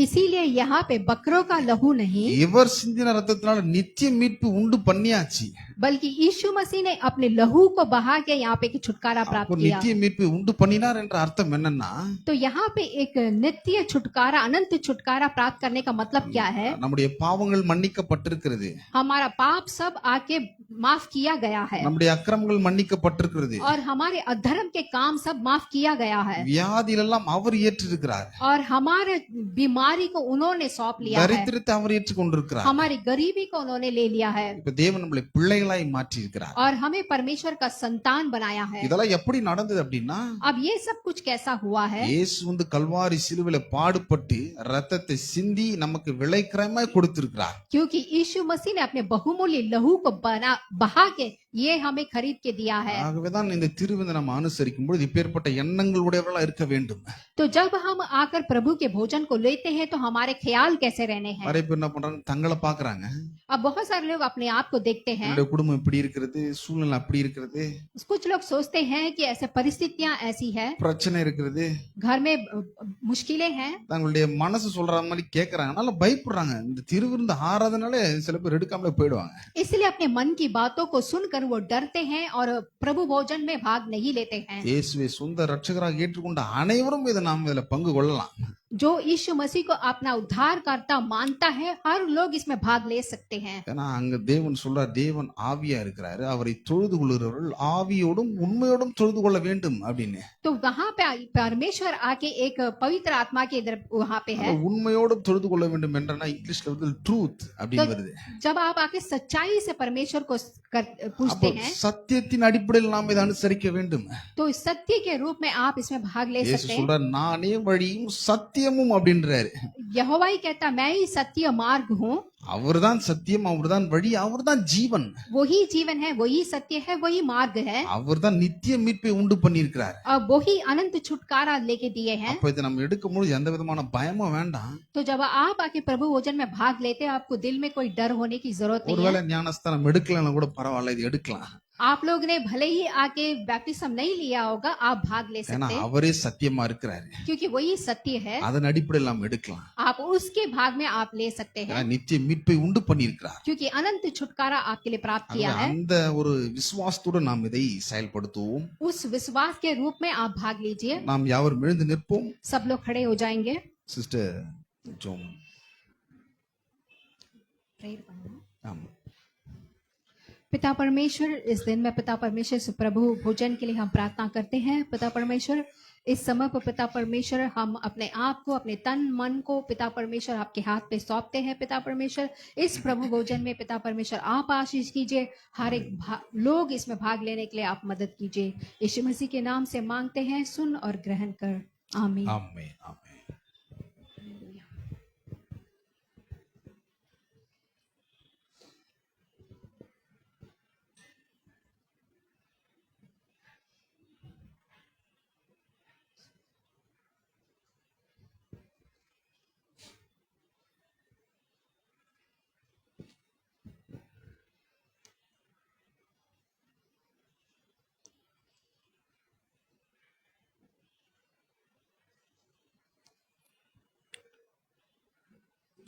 इसीलिए यहाँ पे बकरों का लहू नहीं, இவர் சிந்தின ரத்தத்தினால நித்திய மீட்பு உண்டு பண்ணியாச்சு. बल्कि यीशु मसीह ने अपने लहू को बहा के यहाँ पे एक छुटकारा प्राप्त किया। நித்திய மீட்பு உண்டு பண்ணினார் என்ற அர்த்தம் என்னன்னா, तो यहाँ पे एक नित्य छुटकारा, अनंत छुटकारा प्राप्त करने का मतलब क्या है? நம்முடைய பாவங்கள் மன்னிக்கப்பட்டிருக்கிறது, हमारा पाप सब आके माफ किया गया है நம்முடைய அக்கிரமங்கள் மன்னிக்கப்பட்டிருக்கிறது, और हमारे अधर्म के काम सब माफ किया गया है வியாதிகள் எல்லாம் அவர் ஏற்றிருக்கிறார், और हमारे बीमारी को उन्होंने सौंप लिया है, தரித்திரத்தை அவர் ஏற்றுக்கொண்டிருக்கிறார். हमारी गरीबी को उन्होंने ले लिया है இப்ப தேவன் நம்மளை பிள்ளைகளாய் மாற்றி இருக்கிறார். और हमें परमेश्वर का संतान बनाया है। இதெல்லாம் எப்படி நடந்தது அப்படின்னா, अब ये सब कुछ कैसा हुआ है? இயேசு வந்து கல்வாரி சிலுவையில பாடுபட்டு ரத்தத்தை சிந்தி நமக்கு விலைக்கிரயமாய் கொடுத்திருக்கிறார். क्योंकि यीशु मसीह ने अपने बहुमूल्य लहू को बहा के ये हमें खरीद के दिया है। ஆகவேதான் இந்த திருவிருந்தை நம்ம அனுசரிக்கும் பொழுது இப்பேற்பட்ட எண்ணங்கள் உடையவர்களா இருக்க வேண்டும். तो जब हम आकर प्रभु के भोजन को लेते हैं तो हमारे ख्याल कैसे रहने हैं? நிறைய பேர் என்ன பண்றாங்க, தங்களை பாக்குறாங்க, अब बहुत सारे लोग अपने आप को देखते हैं, என்னுடைய குடும்பம் இப்படி இருக்கிறது, சூழ்நிலை அப்படி இருக்கிறது, कुछ लोग सोचते हैं कि ऐसे परिस्थितियां ऐसी है, பிரச்சனை இருக்கிறது, घर में मुश्किलें हैं, தங்களுடைய மனசு சொல்ற மாதிரி கேக்குறாங்க, அதனால பயப்படுறாங்க. இந்த திருவிருந்து ஆராதனால சில பேர் எடுக்காமலே போயிடுவாங்க. इसलिए अपने मन की बातों को सुनकर वो डरते हैं और प्रभु भोजन में भाग नहीं लेते हैं। இயேசுவை சொந்த ரட்சகராக ஏற்றுக்கொண்ட அனைவரும் இதை நாம் இதுல பங்கு கொள்ளலாம். जो यीशु मसीह को अपना उद्धारकर्ता मानता है, हर लोग इसमें भाग ले सकते हैं। ஏன்னா அங்க தேவன் சொல்றார், தேவன் ஆவியா இருக்கிறாரு, அவரை தொழுது கொள்கிறவர்கள் ஆவியோடும் உண்மையோடும் தொழுது கொள்ள வேண்டும் அப்படின்னு. तो वहाँ पे परमेश्वर आके एक पवित्र आत्मा के इधर वहाँ पे है, உண்மையோடும் தொழுது கொள்ள வேண்டும் என்றனா இங்கிலீஷ்ல வந்து ட்ரூத் அப்படின்னு வருது. जब आप आके सच्चाई से परमेश्वर को पूछते हैं சத்தியத்தின் அடிப்படையில் நாம் இதை அனுசரிக்க வேண்டும். तो सत्य के रूप में आप इसमें भाग ले இயேசு सकते हैं। சொல்றார், நானே வழியும் சத்தியமும் அப்படின்றாரு. यहोवा ही कहता, मैं ही सत्य मार्ग हूँ, அவர்தான் சத்தியம், அவர்தான் வழி, அவர்தான் ஜீவன், वही जीवन है, वही सत्य है, वही मार्ग है, அவர்தான் நித்திய மீட்பை உண்டு பண்ணியிருக்கிறார். और वही अनंत छुटकारा लेके दिए हैं। அப்ப இதை நம்ம எடுக்கும் பொழுது எந்த விதமான பயமும் வேண்டாம். तो जब आप आके प्रभु भोजन में भाग लेते हैं, आपको दिल में कोई डर होने की जरूरत नहीं है। ஒருவேளை ஞானஸ்தானம் எடுக்கலன்னா கூட பரவாயில்ல, இது எடுக்கலாம். आप लोग ने भले ही आके बैप्टिज्म नहीं लिया होगा, आप भाग ले ஏன்னா सकते हैं, அவரே சத்தியமா இருக்கிறாரு. क्योंकि वही सत्य है। அதன் அடிப்படையில் நாம் எடுக்கலாம். आप उसके भाग में आप ले सकते हैं, ஏன்னா நித்திய மீட்பை உண்டு பண்ணியிருக்கிறார். क्योंकि अनंत छुटकारा आपके लिए प्राप्त किया है। அந்த ஒரு விசுவாசத்தோடு நாம் இதை செயல்படுத்துவோம். उस विश्वास के रूप में आप भाग लीजिए। நாம் யாவரும் எழுந்து நிற்போம். सब लोग खड़े हो जाएंगे। சிஸ்டர் ஜோம். Prayer பண்ணுங்க। ஆமா. पिता परमेश्वर, इस दिन में पिता परमेश्वर से प्रभु भोजन के लिए हम प्रार्थना करते हैं। पिता परमेश्वर, इस समय पर पिता परमेश्वर हम अपने आप को, अपने तन मन को पिता परमेश्वर आपके हाथ पे सौंपते हैं। पिता परमेश्वर, इस प्रभु भोजन में पिता परमेश्वर आप आशीष कीजिए, हर एक लोग इसमें भाग लेने के लिए आप मदद कीजिए। यीशु मसीह के नाम से मांगते हैं, सुन और ग्रहण कर, आमीन। ஆமென் ஆமென்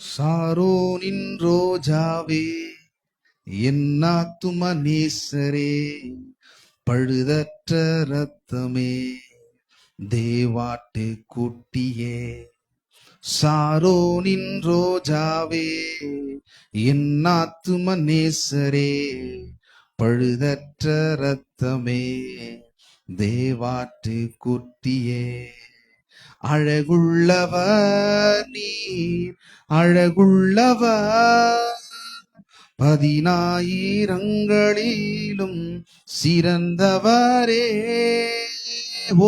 சாரோனின் ரோஜாவே என் ஆத்தும நேசரே, பழுதற்ற ரத்தமே, தேவாட்டு குட்டியே. சாரோனின் ரோஜாவே என் ஆத்தும நேசரே, பழுதற்ற ரத்தமே, தேவாட்டு குட்டியே. அழகுள்ளவர் நீர், அழகுள்ளவர், 10,000ங்களிலும் சிறந்தவரே.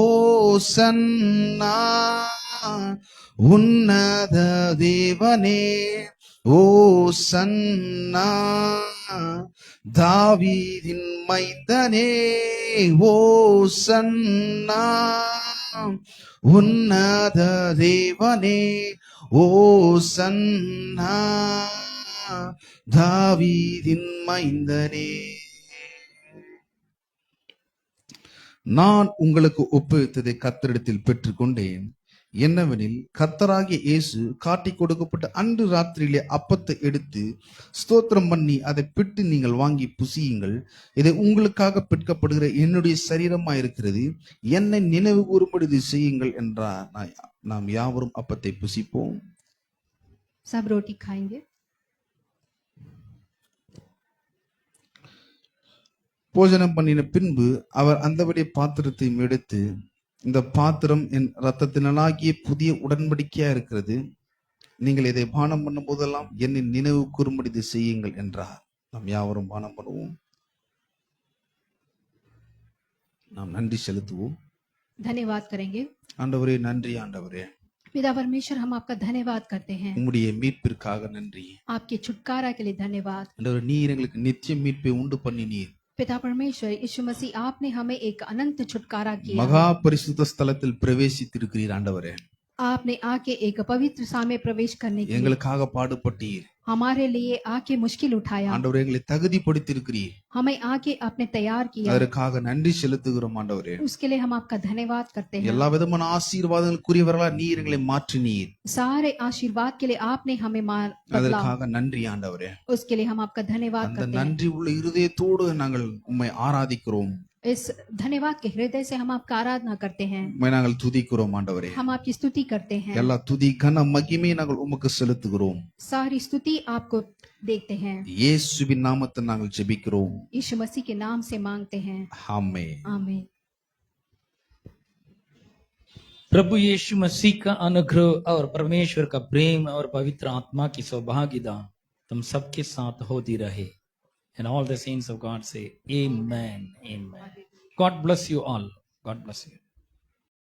ஓசன்னா உன்னத தேவனே, ஓசன்னா தாவீதின் மைந்தனே, ஓசன்னா உன்னத தேவனே, ஓசன்னா தாவீதின் மைந்தனே. நான் உங்களுக்கு ஒப்புவித்ததை கர்த்தரிடத்தில் பெற்றுக்கொண்டேன். என்னவெனில், கர்த்தராகிய இயேசு காட்டிக் கொடுக்கப்பட்ட அன்று ராத்திரியிலே அப்பத்தை எடுத்து ஸ்தோத்திரம் பண்ணி அதை பிட்டு, நீங்கள் வாங்கி புசியுங்கள், இதை உங்களுக்காக பிற்கப்படுகிற என்னுடைய சரீரமாயிருக்கிறது, என்னை நினைவு கூறும்படி இது செய்யுங்கள் என்றார். நாம் யாவரும் அப்பத்தை புசிப்போம். सब रोटी खाएंगे। போஜனம் பண்ணின பின்பு அவர் அந்தபடி பாத்திரத்தை எடுத்து, இந்த பாத்திரம் என் இரத்தத்தினாலாகிய புதிய உடன்படிக்கையா இருக்கிறது, நீங்கள் இதை பானம் பண்ணும் போதெல்லாம் என்னை நினைவு கூறும்படி இதை செய்யுங்கள் என்றார். நாம் யாவரும் பானம் பண்ணுவோம். நாம் நன்றி செலுத்துவோம். धन्यवाद करेंगे। ஆண்டவரே, நன்றி ஆண்டவரே, पिता परमेश्वर, हम आपका धन्यवाद करते हैं, உம்முடைய மீட்பிற்காக நன்றி आपके छुटकारा के लिए धन्यवाद। ஆண்டவரே. நீர் எங்களுக்கு நித்திய மீட்பை உண்டு பண்ணினீர். पिता परमेश्वर, यीशु मसीह, आपने हमें एक अनंत छुटकारा किया। மகா பரிசுத்த ஸ்தலத்தில் பிரவேசித்திருக்கிறீர் ஆண்டவரே. आपने आके एक पवित्र सा में प्रवेश करने के लिए எங்களுக்காக பாடுபட்டீர் हमारे लिए आके मुश्किल उठाया, ஆண்டவரே. எங்களை தகுதிப்படுத்தியிருக்கிறீர். हमें आके आपने तैयार किया, அதற்காக நன்றி செலுத்துகிறோம் ஆண்டவரே. उसके लिए हम आपका धन्यवाद करते हैं। எல்லா விதமான ஆசீர்வாதங்களுக்குரியவர்களா நீர் எங்களை மாற்றினீர். सारे आशीर्वाद के लिए आपने हमें बदला, அதற்காக நன்றி ஆண்டவரே. उसके लिए हम आपका धन्यवाद அந்த करते हैं। நன்றி உள்ள இருதயத்தோடு நாங்கள் உம்மை ஆராதிக்கிறோம், इस धन्यवाद के हृदय से हम आपका आराधना करते हैं, உம்மை நாங்கள் துதிக்கிறோம் ஆண்டவரே. हम आपकी स्तुति करते हैं। எல்லா துதி கன மகிமை நாங்கள் உமக்கு செலுத்துகிறோம். सारी स्तुति आपको देखते हैं। இயேசுவின் நாமத்தில் நாங்கள் ஜெபிக்கிறோம். यीशु मसीह के नाम से मांगते हैं, ஆமென். आमीन। प्रभु यीशु मसीह का अनुग्रह और परमेश्वर का प्रेम और पवित्र आत्मा की सौभाग्यता तुम सबके साथ होती रहे। And all the saints of God say, Amen, Amen. God bless you all. God bless you.